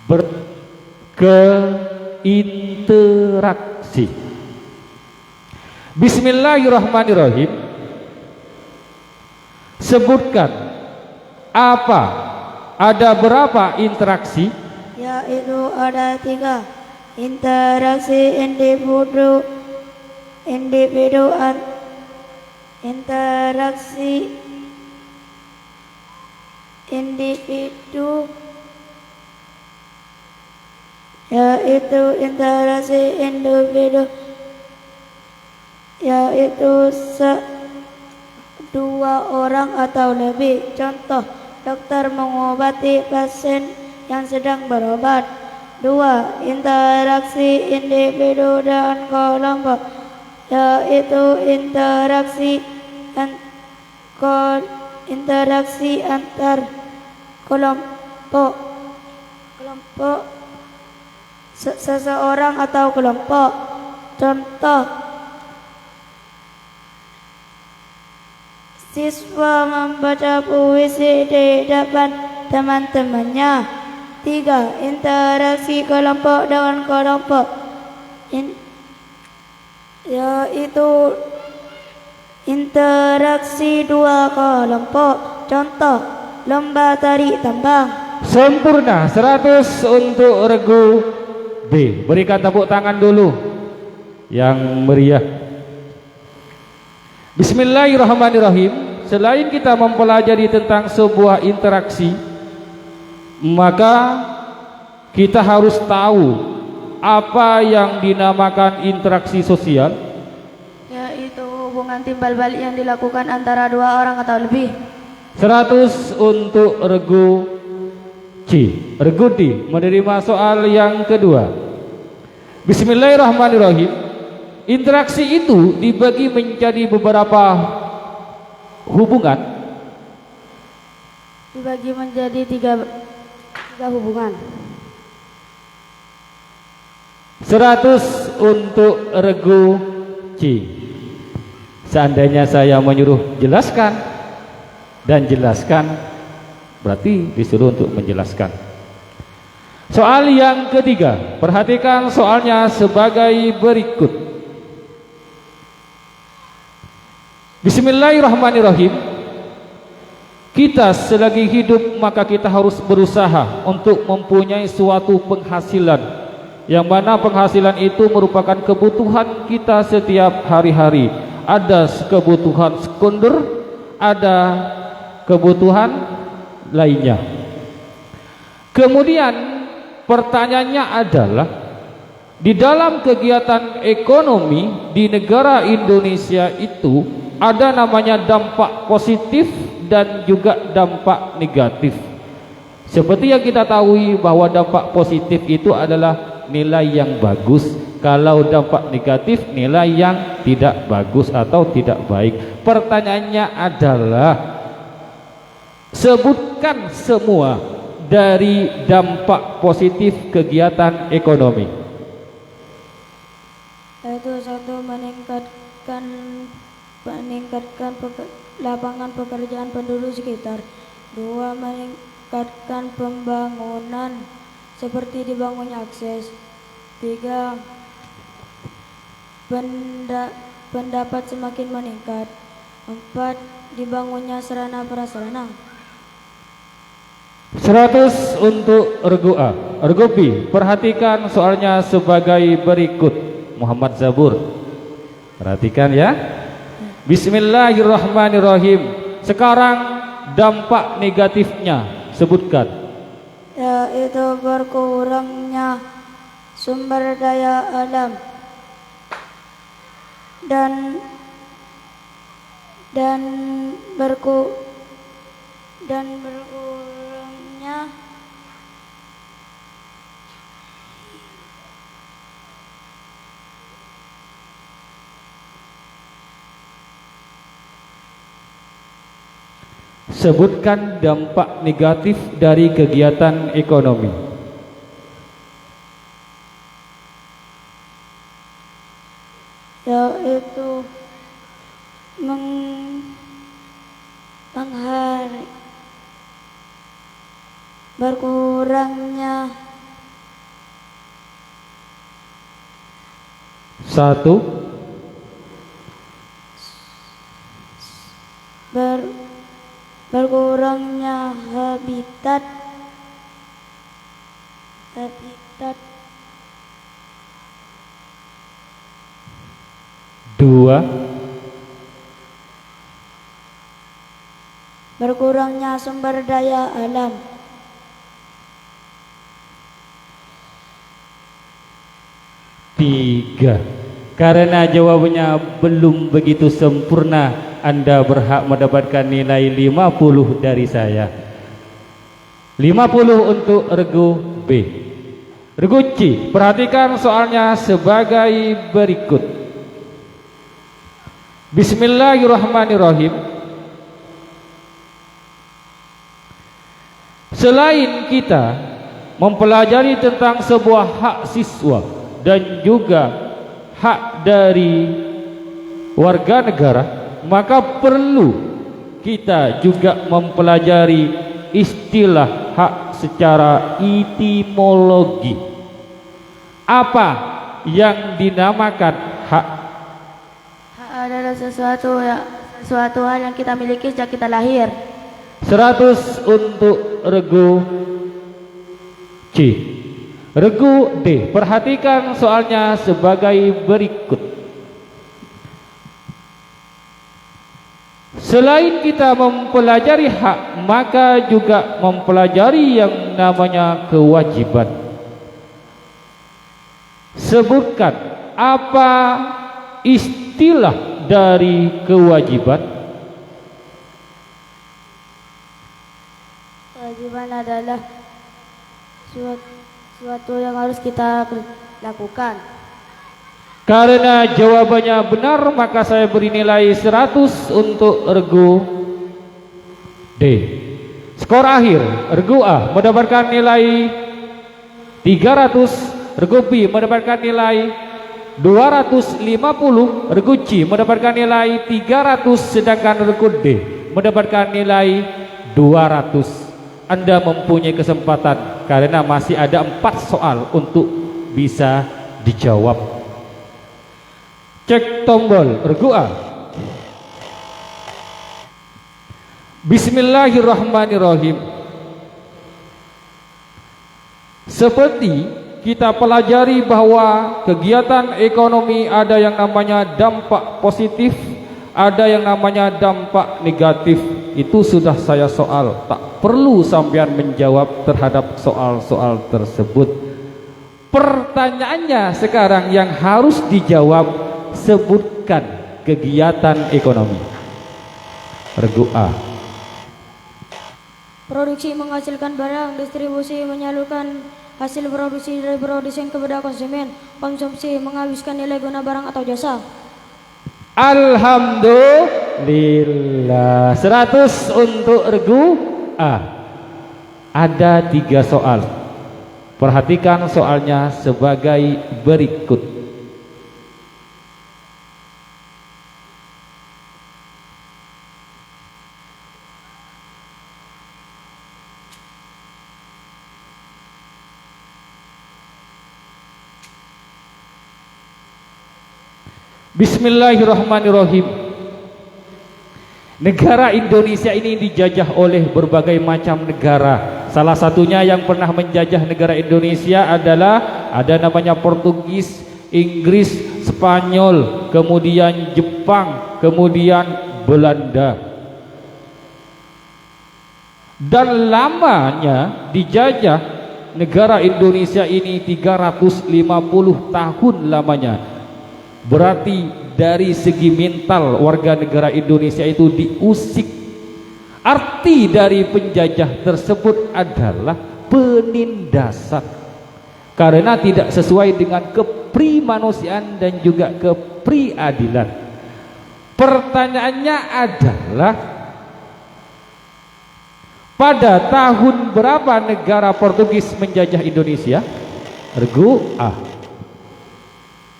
Berkeinteraksi. Bismillahirrahmanirrahim. Sebutkan apa ada berapa interaksi? Yaitu ada 3. Interaksi interaksi individu, yaitu interaksi individu, yaitu 2 orang atau lebih. Contoh, dokter mengobati pasien yang sedang berobat. 2. Interaksi individu dan kelompok, yaitu interaksi antar kelompok, seseorang atau kelompok. Contoh, siswa membaca puisi di depan teman-temannya. 3. Interaksi kelompok dengan kelompok, yaitu interaksi 2 kelompok. Contoh, lomba tarik tambang. Sempurna, 100 untuk regu B. Berikan tepuk tangan dulu yang meriah. Bismillahirrahmanirrahim. Selain kita mempelajari tentang sebuah interaksi, maka kita harus tahu apa yang dinamakan interaksi sosial, Yaitu hubungan timbal balik yang dilakukan antara 2 orang atau lebih. 100 untuk regu C. Regu D menerima soal yang kedua. Bismillahirrahmanirrahim. Interaksi itu dibagi menjadi beberapa hubungan. Dibagi menjadi 3 hubungan. 100 untuk regu C. Seandainya saya menyuruh jelaskan dan jelaskan, berarti disuruh untuk menjelaskan. Soal yang ketiga, perhatikan soalnya sebagai berikut. Bismillahirrahmanirrahim. Kita selagi hidup maka kita harus berusaha untuk mempunyai suatu penghasilan, yang mana penghasilan itu merupakan kebutuhan kita setiap hari-hari. Ada kebutuhan sekunder, ada kebutuhan lainnya. Kemudian pertanyaannya adalah, di dalam kegiatan ekonomi di negara Indonesia itu ada namanya dampak positif dan juga dampak negatif. Seperti yang kita tahu bahwa dampak positif itu adalah nilai yang bagus, kalau dampak negatif nilai yang tidak bagus atau tidak baik. Pertanyaannya adalah, sebutkan semua dari dampak positif kegiatan ekonomi. Yaitu 1. Meningkatkan lapangan pekerjaan penduduk sekitar. 2. Meningkatkan pembangunan seperti dibangunnya akses. 3. Pendapat semakin meningkat. 4. Dibangunnya sarana prasarana. 100 untuk regu A. Regu B, perhatikan soalnya sebagai berikut. Muhammad Zabur, perhatikan ya. Bismillahirrahmanirrahim. Sekarang dampak negatifnya sebutkan. Yaitu berkurangnya sumber daya alam dan berkurangnya Sebutkan dampak negatif dari kegiatan ekonomi. yaitu berkurangnya 1. berkurangnya habitat Ustaz. 2. Berkurangnya sumber daya alam. 3. Karena jawabannya belum begitu sempurna, Anda berhak mendapatkan nilai 50 dari saya. 50 untuk regu B. Regu C, perhatikan soalnya sebagai berikut. Bismillahirrahmanirrahim. Selain kita mempelajari tentang sebuah hak siswa dan juga hak dari warga negara, maka perlu kita juga mempelajari istilah hak secara etimologi. Apa yang dinamakan hak? Hak adalah sesuatu hal yang kita miliki sejak kita lahir. 100 untuk regu C. Regu D, perhatikan soalnya sebagai berikut. Selain kita mempelajari hak, maka juga mempelajari yang namanya kewajiban. Sebutkan apa istilah dari kewajiban. Kewajiban adalah suatu yang harus kita lakukan. Karena jawabannya benar, maka saya beri nilai 100 untuk regu D. Skor akhir, regu A mendapatkan nilai 300, regu B mendapatkan nilai 250, regu C mendapatkan nilai 300, sedangkan regu D mendapatkan nilai 200. Anda mempunyai kesempatan karena masih ada 4 soal untuk bisa dijawab. Cek tombol regu A. Bismillahirrahmanirrahim. Seperti kita pelajari bahwa kegiatan ekonomi ada yang namanya dampak positif, ada yang namanya dampak negatif. Itu sudah saya soal, tak perlu sampean menjawab terhadap soal-soal tersebut. Pertanyaannya sekarang yang harus dijawab, sebutkan kegiatan ekonomi. Regu A. Produksi menghasilkan barang, distribusi menyalurkan hasil produksi dari produsen kepada konsumen, konsumsi menghabiskan nilai guna barang atau jasa. Alhamdulillah. 100 untuk regu A. Ada 3 soal. Perhatikan soalnya sebagai berikut. Bismillahirrahmanirrahim. Negara Indonesia ini dijajah oleh berbagai macam negara. Salah satunya yang pernah menjajah negara Indonesia adalah ada namanya Portugis, Inggris, Spanyol, kemudian Jepang, kemudian Belanda. Dan lamanya dijajah negara Indonesia ini 350 tahun lamanya. Berarti dari segi mental warga negara Indonesia itu diusik. Arti dari penjajah tersebut adalah penindasan, karena tidak sesuai dengan keprimanusiaan dan juga kepriadilan. Pertanyaannya adalah, pada tahun berapa negara Portugis menjajah Indonesia? Regu A.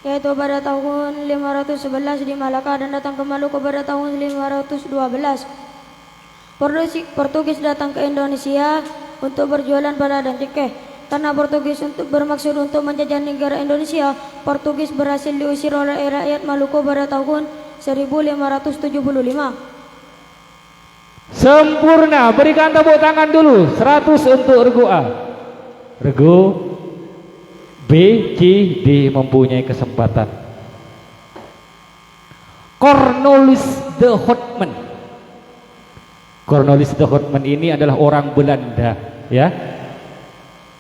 Yaitu pada tahun 511 di Malaka dan datang ke Maluku pada tahun 512. Portugis datang ke Indonesia untuk berjualan pada dan cengkeh. Karena Portugis bermaksud untuk menjajah negara Indonesia, Portugis berhasil diusir oleh rakyat Maluku pada tahun 1575. Sempurna, berikan tepuk tangan dulu. 100 untuk regu A. Regu B, C, D mempunyai kesempatan. Cornelis de Houtman. Cornelis de Houtman ini adalah orang Belanda, ya,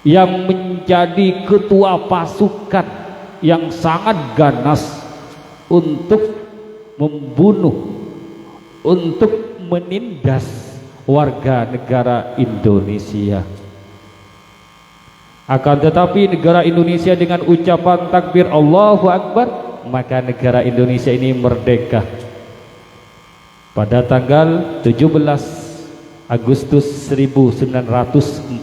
yang menjadi ketua pasukan yang sangat ganas untuk membunuh, untuk menindas warga negara Indonesia. Akan tetapi negara Indonesia dengan ucapan takbir Allahu Akbar, maka negara Indonesia ini merdeka pada tanggal 17 Agustus 1945.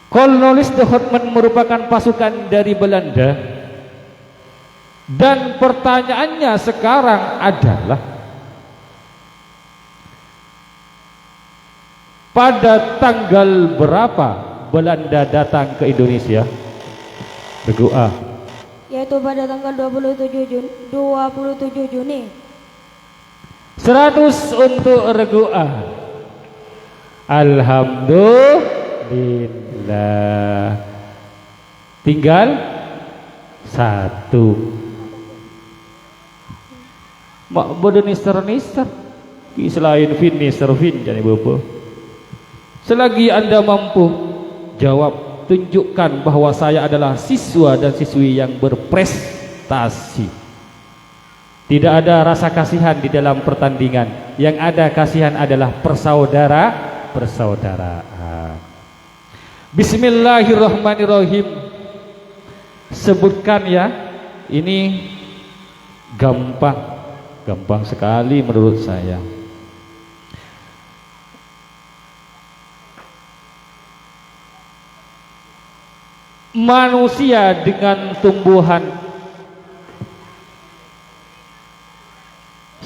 Cornelis de Houtman merupakan pasukan dari Belanda, dan pertanyaannya sekarang adalah, pada tanggal berapa Belanda datang ke Indonesia? Regu A. Yaitu pada tanggal 27 Juni. 100 untuk regu A. Alhamdulillah. Tinggal 1. Mak bodoh nister. Selain fin nister fin jadi bapak. Selagi Anda mampu jawab, tunjukkan bahwa saya adalah siswa dan siswi yang berprestasi. Tidak ada rasa kasihan di dalam pertandingan. Yang ada kasihan adalah persaudaraan. Bismillahirrahmanirrahim. Sebutkan ya. Ini gampang sekali menurut saya. Manusia dengan tumbuhan.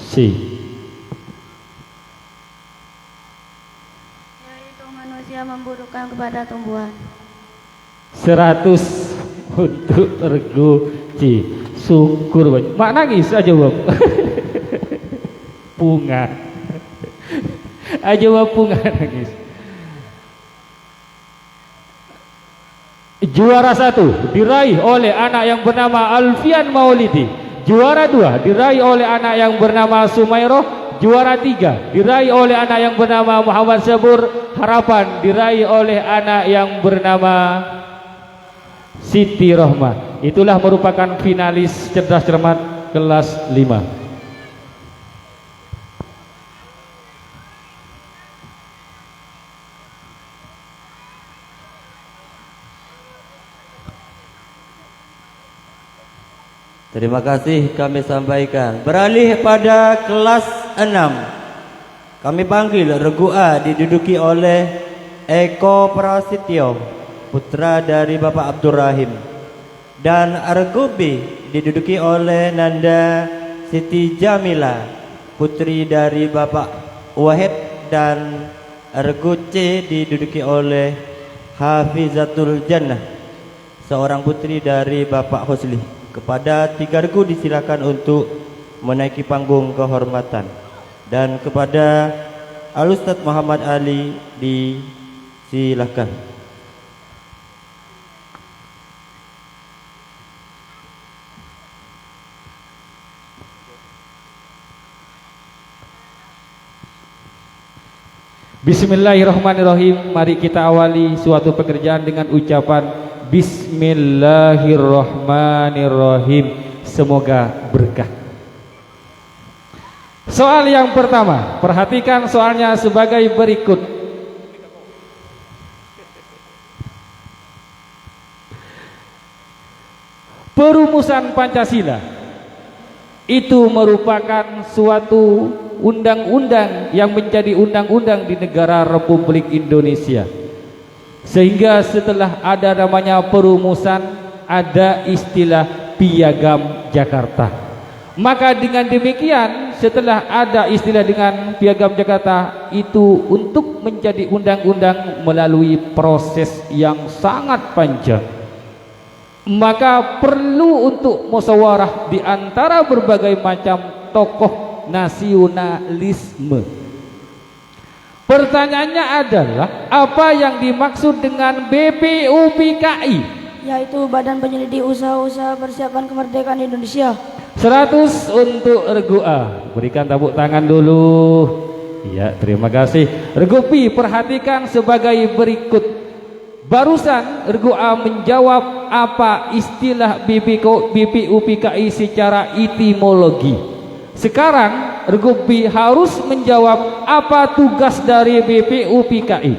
C. Yaitu manusia memburukan kepada tumbuhan. 100 untuk regu C. Syukur banyak. Mak nangis aja Bang. Punga. Aja Bang punga nangis. Juara 1 diraih oleh anak yang bernama Alfian Maulidi. Juara 2 diraih oleh anak yang bernama Sumairoh. Juara 3 diraih oleh anak yang bernama Muhammad Sabur. Harapan diraih oleh anak yang bernama Siti Rohmah. Itulah merupakan finalis cerdas cermat kelas 5. Terima kasih kami sampaikan. Beralih pada kelas 6. Kami panggil regu A diduduki oleh Eko Prasetyo, putra dari Bapak Abdurrahim. Dan regu B diduduki oleh Nanda Siti Jamila, putri dari Bapak Wahid. Dan regu C diduduki oleh Hafizatul Jannah, seorang putri dari Bapak Husli. Kepada 3 regu disilakan untuk menaiki panggung kehormatan. Dan kepada Al-Ustadz Muhammad Ali disilakan. Bismillahirrahmanirrahim. Mari kita awali suatu pekerjaan dengan ucapan Bismillahirrahmanirrahim. Semoga berkah. Soal yang pertama, perhatikan soalnya sebagai berikut. Perumusan Pancasila itu merupakan suatu undang-undang yang menjadi undang-undang di negara Republik Indonesia. Sehingga setelah ada namanya perumusan, ada istilah Piagam Jakarta. Maka dengan demikian, setelah ada istilah dengan Piagam Jakarta itu untuk menjadi undang-undang melalui proses yang sangat panjang. Maka perlu untuk musyawarah di antara berbagai macam tokoh nasionalisme. Pertanyaannya adalah apa yang dimaksud dengan BPUPKI? Yaitu Badan Penyelidik Usaha-Usaha Persiapan Kemerdekaan Indonesia. 100 untuk regu A. Berikan tepuk tangan dulu. Ya, terima kasih. Regu B perhatikan sebagai berikut. Barusan regu A menjawab apa istilah BPUPKI secara etimologi. Sekarang regu B harus menjawab apa tugas dari BPUPKI.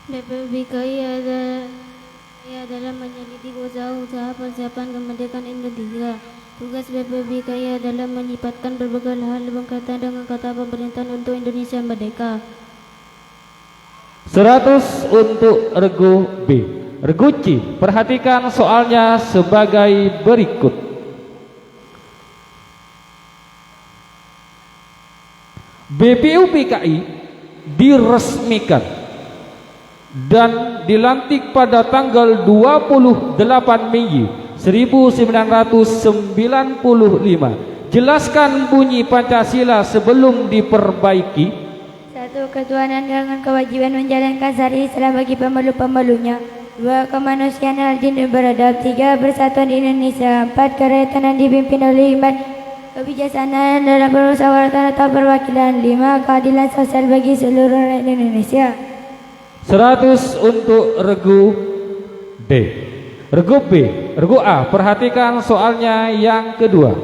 BPUPKI adalah menyelidiki usaha-usaha persiapan kemerdekaan Indonesia. Tugas BPUPKI adalah menyifatkan berbagai hal berkaitan dengan kata pemerintahan untuk Indonesia merdeka. 100 untuk regu B. Regu C, perhatikan soalnya sebagai berikut. BPUPKI diresmikan dan dilantik pada tanggal 28 Mei 1995. Jelaskan bunyi Pancasila sebelum diperbaiki. 1. Ketuhanan dengan kewajiban menjalankan syariat Islam bagi pemeluk-pemeluknya. 2. Kemanusiaan adil dan beradab. 3. Persatuan Indonesia. 4. Kerakyatan yang dipimpin oleh hikmat kebijaksanaan dalam permusyawaratan atau perwakilan. 5. Keadilan sosial bagi seluruh rakyat Indonesia. 100 untuk regu D. Regu B, regu A, perhatikan soalnya yang kedua.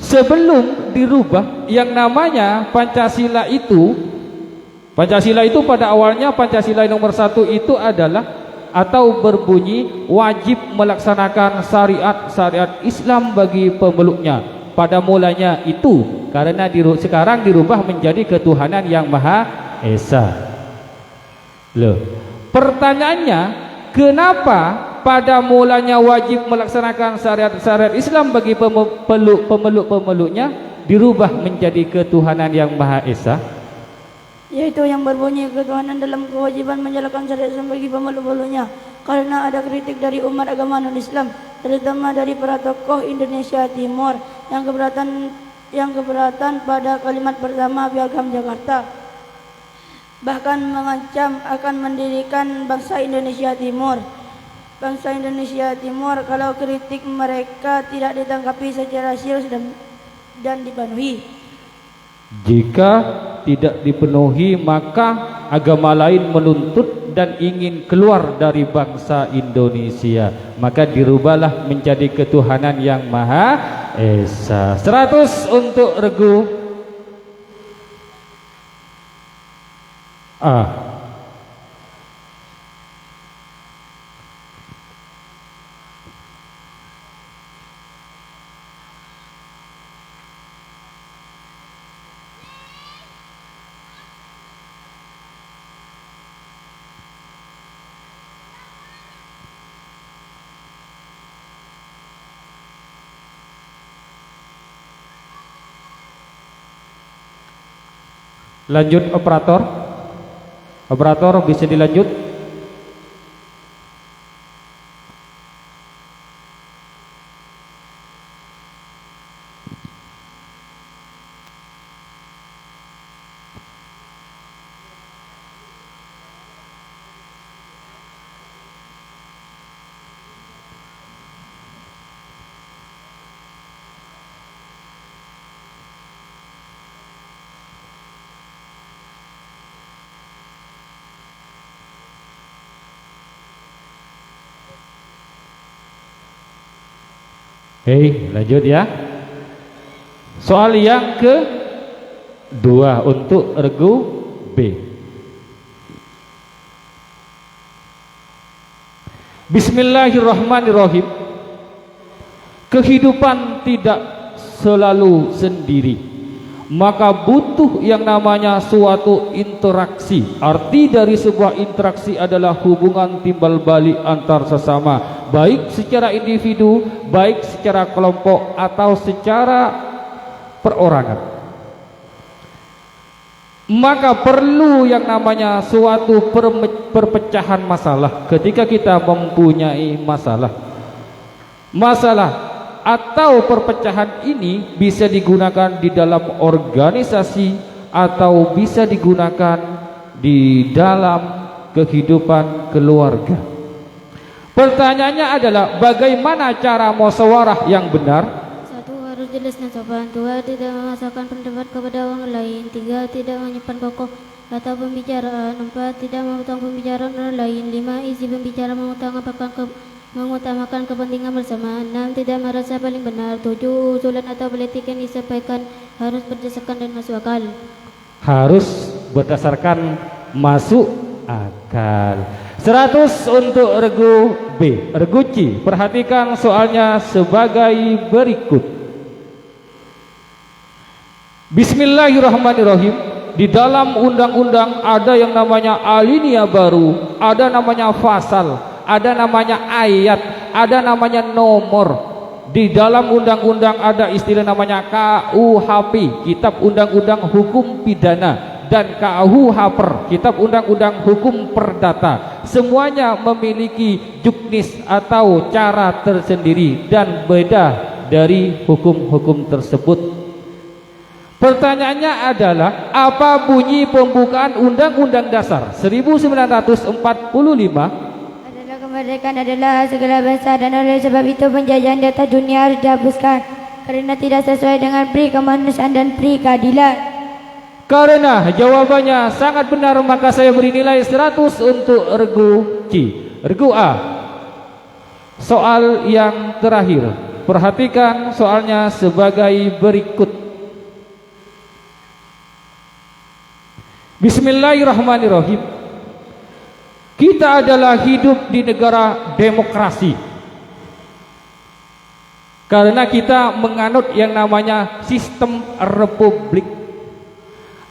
Sebelum dirubah yang namanya Pancasila itu pada awalnya Pancasila nomor 1 itu adalah atau berbunyi wajib melaksanakan syariat Islam bagi pemeluknya. Pada mulanya itu, karena sekarang dirubah menjadi ketuhanan yang Maha Esa. Loh, pertanyaannya, kenapa pada mulanya wajib melaksanakan syariat Islam bagi pemeluk-pemeluknya dirubah menjadi ketuhanan yang Maha Esa? Yaitu yang berbunyi ketuhanan dalam kewajiban menjalankan syariat Islam bagi pemeluk-pemeluknya. Karena ada kritik dari umat agama non-Islam, terutama dari para tokoh Indonesia Timur yang keberatan pada kalimat pertama Piagam Jakarta, bahkan mengancam akan mendirikan bangsa Indonesia Timur. Bangsa Indonesia Timur kalau kritik mereka tidak ditanggapi secara serius dan dipenuhi. Jika tidak dipenuhi, maka agama lain menuntut dan ingin keluar dari bangsa Indonesia, maka dirubahlah menjadi ketuhanan yang Maha Esa. 100 untuk regu A. Lanjut operator. Operator bisa dilanjut. Hei, lanjut ya. Soal yang kedua untuk regu B. Bismillahirrahmanirrahim. Kehidupan tidak selalu sendiri, maka butuh yang namanya suatu interaksi. Arti dari sebuah interaksi adalah hubungan timbal balik antar sesama, baik secara individu, baik secara kelompok atau secara perorangan. Maka perlu yang namanya suatu perpecahan masalah ketika kita mempunyai masalah atau perpecahan ini bisa digunakan di dalam organisasi atau bisa digunakan di dalam kehidupan keluarga. Pertanyaannya adalah bagaimana cara musyawarah yang benar? 1. Harus jelas dan sopan. 2. Tidak memaksakan pendapat kepada orang lain. 3. Tidak menyimpan pokok atau pembicaraan. 4. Tidak memotong pembicaraan orang lain. 5. Isi pembicaraan mengutamakan kepentingan bersama. 6. Tidak merasa paling benar. 7. Usulan atau politik yang disampaikan harus berdasarkan dan masuk akal. Harus berdasarkan masuk akal. 100 untuk regu B. Regu C, perhatikan soalnya sebagai berikut. Bismillahirrahmanirrahim. Di dalam undang-undang ada yang namanya alinea baru, ada namanya fasal, ada namanya ayat, ada namanya nomor. Di dalam undang-undang ada istilah namanya KUHP, Kitab Undang-Undang Hukum Pidana, dan KUHPER, Kitab Undang-Undang Hukum Perdata. Semuanya memiliki juknis atau cara tersendiri dan beda dari hukum-hukum tersebut. Pertanyaannya adalah, apa bunyi pembukaan Undang-Undang Dasar 1945? Kemerdekaan adalah segala bangsa, dan oleh sebab itu penjajahan di atas dunia harus dihapuskan karena tidak sesuai dengan pri kemanusiaan dan pri keadilan. Karena jawabannya sangat benar, maka saya beri nilai 100 untuk regu C. Regu A, soal yang terakhir. Perhatikan soalnya sebagai berikut. Bismillahirrahmanirrahim. Kita adalah hidup di negara demokrasi karena kita menganut yang namanya sistem republik.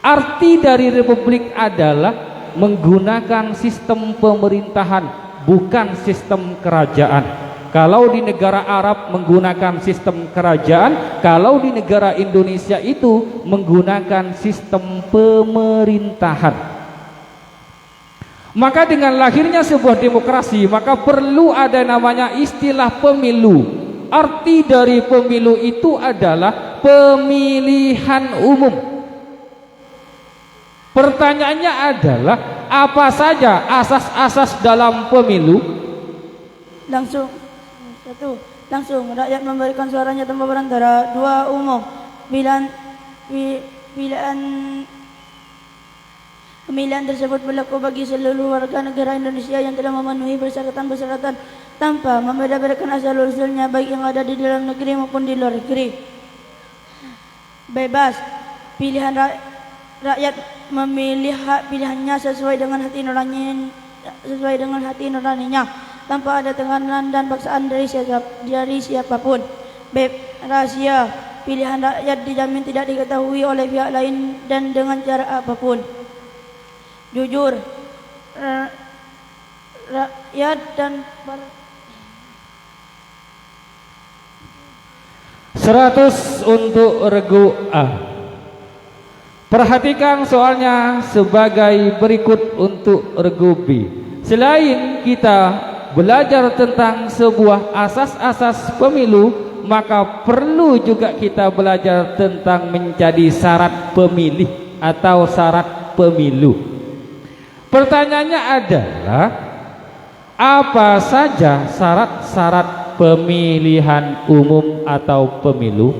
Arti dari republik adalah menggunakan sistem pemerintahan, bukan sistem kerajaan. Kalau di negara Arab menggunakan sistem kerajaan, kalau di negara Indonesia itu menggunakan sistem pemerintahan. Maka dengan lahirnya sebuah demokrasi, maka perlu ada namanya istilah pemilu. Arti dari pemilu itu adalah pemilihan umum. Pertanyaannya adalah, apa saja asas-asas dalam pemilu? Langsung. 1. Langsung, rakyat memberikan suaranya tanpa perantara. 2. Umum. Pemilihan tersebut berlaku bagi seluruh warga negara Indonesia yang telah memenuhi persyaratan-persyaratan tanpa membeda-bedakan asal-usulnya, baik yang ada di dalam negeri maupun di luar negeri. Bebas. Pilihan rakyat memilih hak pilihannya sesuai dengan hati nuraninya, tanpa ada tekanan dan paksaan dari siapapun. Rahasia. Pilihan rakyat dijamin tidak diketahui oleh pihak lain dan dengan cara apapun. Jujur, rakyat dan 100 untuk regu A. Perhatikan soalnya sebagai berikut untuk regu B. Selain kita belajar tentang sebuah asas-asas pemilu, maka perlu juga kita belajar tentang menjadi syarat pemilih atau syarat pemilu. Pertanyaannya adalah, apa saja syarat-syarat pemilihan umum atau pemilu?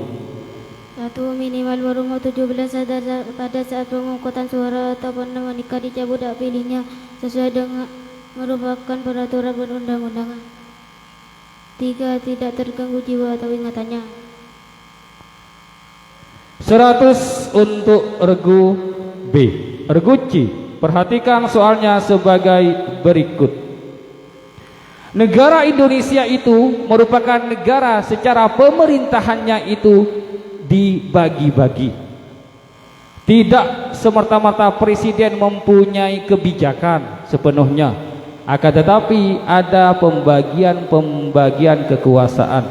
1. Minimal berumur 17 pada saat pemungutan suara ataupun menikah dicabut hak pilihnya sesuai dengan merupakan peraturan perundang-undangan. 3. Tidak terganggu jiwa atau ingatannya. 100 untuk regu B. Regu C, perhatikan soalnya sebagai berikut. Negara Indonesia itu merupakan negara secara pemerintahannya itu dibagi-bagi. Tidak semerta-merta presiden mempunyai kebijakan sepenuhnya, akan tetapi ada pembagian kekuasaan.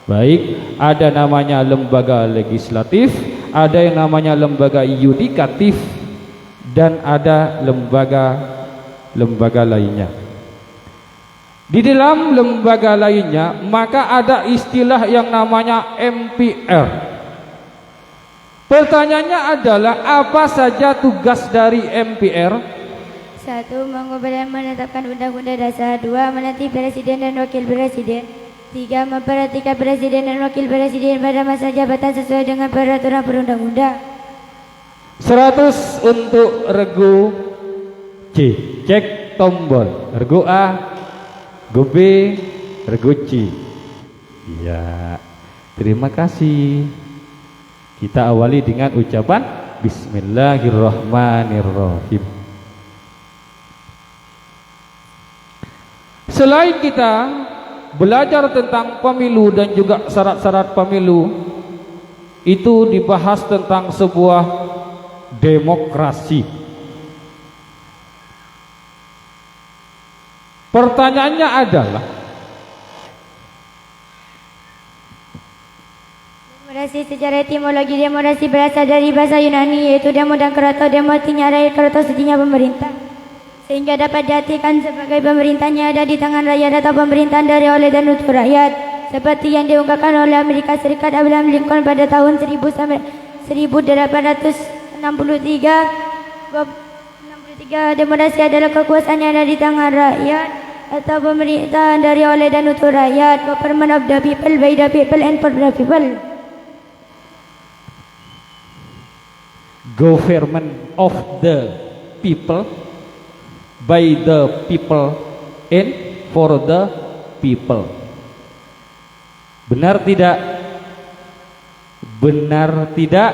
Baik, ada namanya lembaga legislatif, ada yang namanya lembaga yudikatif, dan ada lembaga lainnya. Di dalam lembaga lainnya maka ada istilah yang namanya MPR. Pertanyaannya adalah apa saja tugas dari MPR? 1. Mengubah dan menetapkan undang-undang dasar. 2. Melantik presiden dan wakil presiden. 3. Memperhatikan presiden dan wakil presiden pada masa jabatan sesuai dengan peraturan perundang-undang. 100 untuk regu C. Cek tombol. Regu A, regu B, regu C. Ya, terima kasih. Kita awali dengan ucapan Bismillahirrahmanirrahim. Selain kita belajar tentang pemilu dan juga syarat-syarat pemilu, itu dibahas tentang sebuah demokrasi. Pertanyaannya adalah, Demokrasi secara etimologi, demokrasi berasal dari bahasa Yunani, yaitu demo dan kratos. Demo artinya rakyat, kratos artinya pemerintah, sehingga dapat diartikan sebagai pemerintahnya ada di tangan rakyat atau pemerintahan dari, oleh, dan untuk rakyat, seperti yang diungkapkan oleh Amerika Serikat Abraham Lincoln pada tahun 1863. Demokrasi adalah kekuasaan yang ada di tangan rakyat atau pemerintahan dari, oleh, dan untuk rakyat. Government of the people, by the people, and for the people. government of the people, by the people, and for the people. Benar tidak? Benar tidak?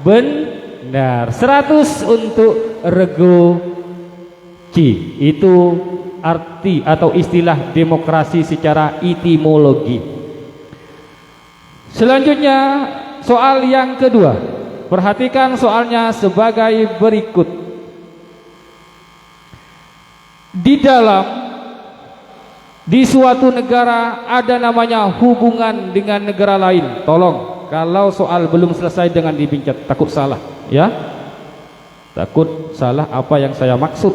Benar. 100 untuk regu C. Itu arti atau istilah demokrasi secara etimologi. Selanjutnya soal yang kedua. Perhatikan soalnya sebagai berikut. Di suatu negara ada namanya hubungan dengan negara lain. Tolong, kalau soal belum selesai dengan dibincang, takut salah, ya. Takut salah apa yang saya maksud.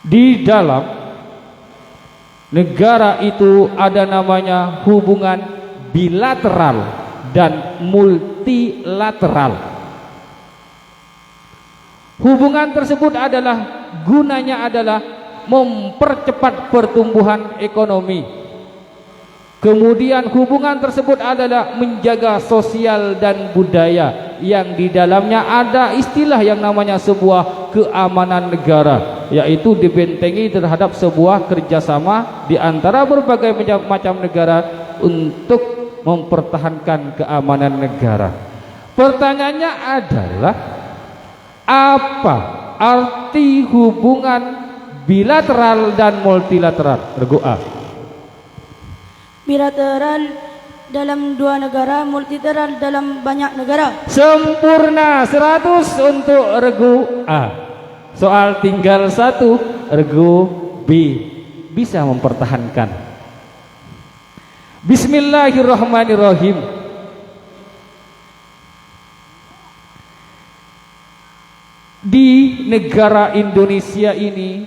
Di dalam negara itu ada namanya hubungan bilateral dan multilateral. Hubungan tersebut adalah gunanya adalah mempercepat pertumbuhan ekonomi. Kemudian hubungan tersebut adalah menjaga sosial dan budaya, yang di dalamnya ada istilah yang namanya sebuah keamanan negara, yaitu dibentengi terhadap sebuah kerjasama di antara berbagai macam negara untuk mempertahankan keamanan negara. Pertanyaannya adalah, apa arti hubungan bilateral dan multilateral? Regu A. Bilateral dalam dua negara, multilateral dalam banyak negara. Sempurna. 100 untuk regu A. Soal tinggal 1, regu B bisa mempertahankan. Bismillahirrahmanirrahim. Di negara Indonesia ini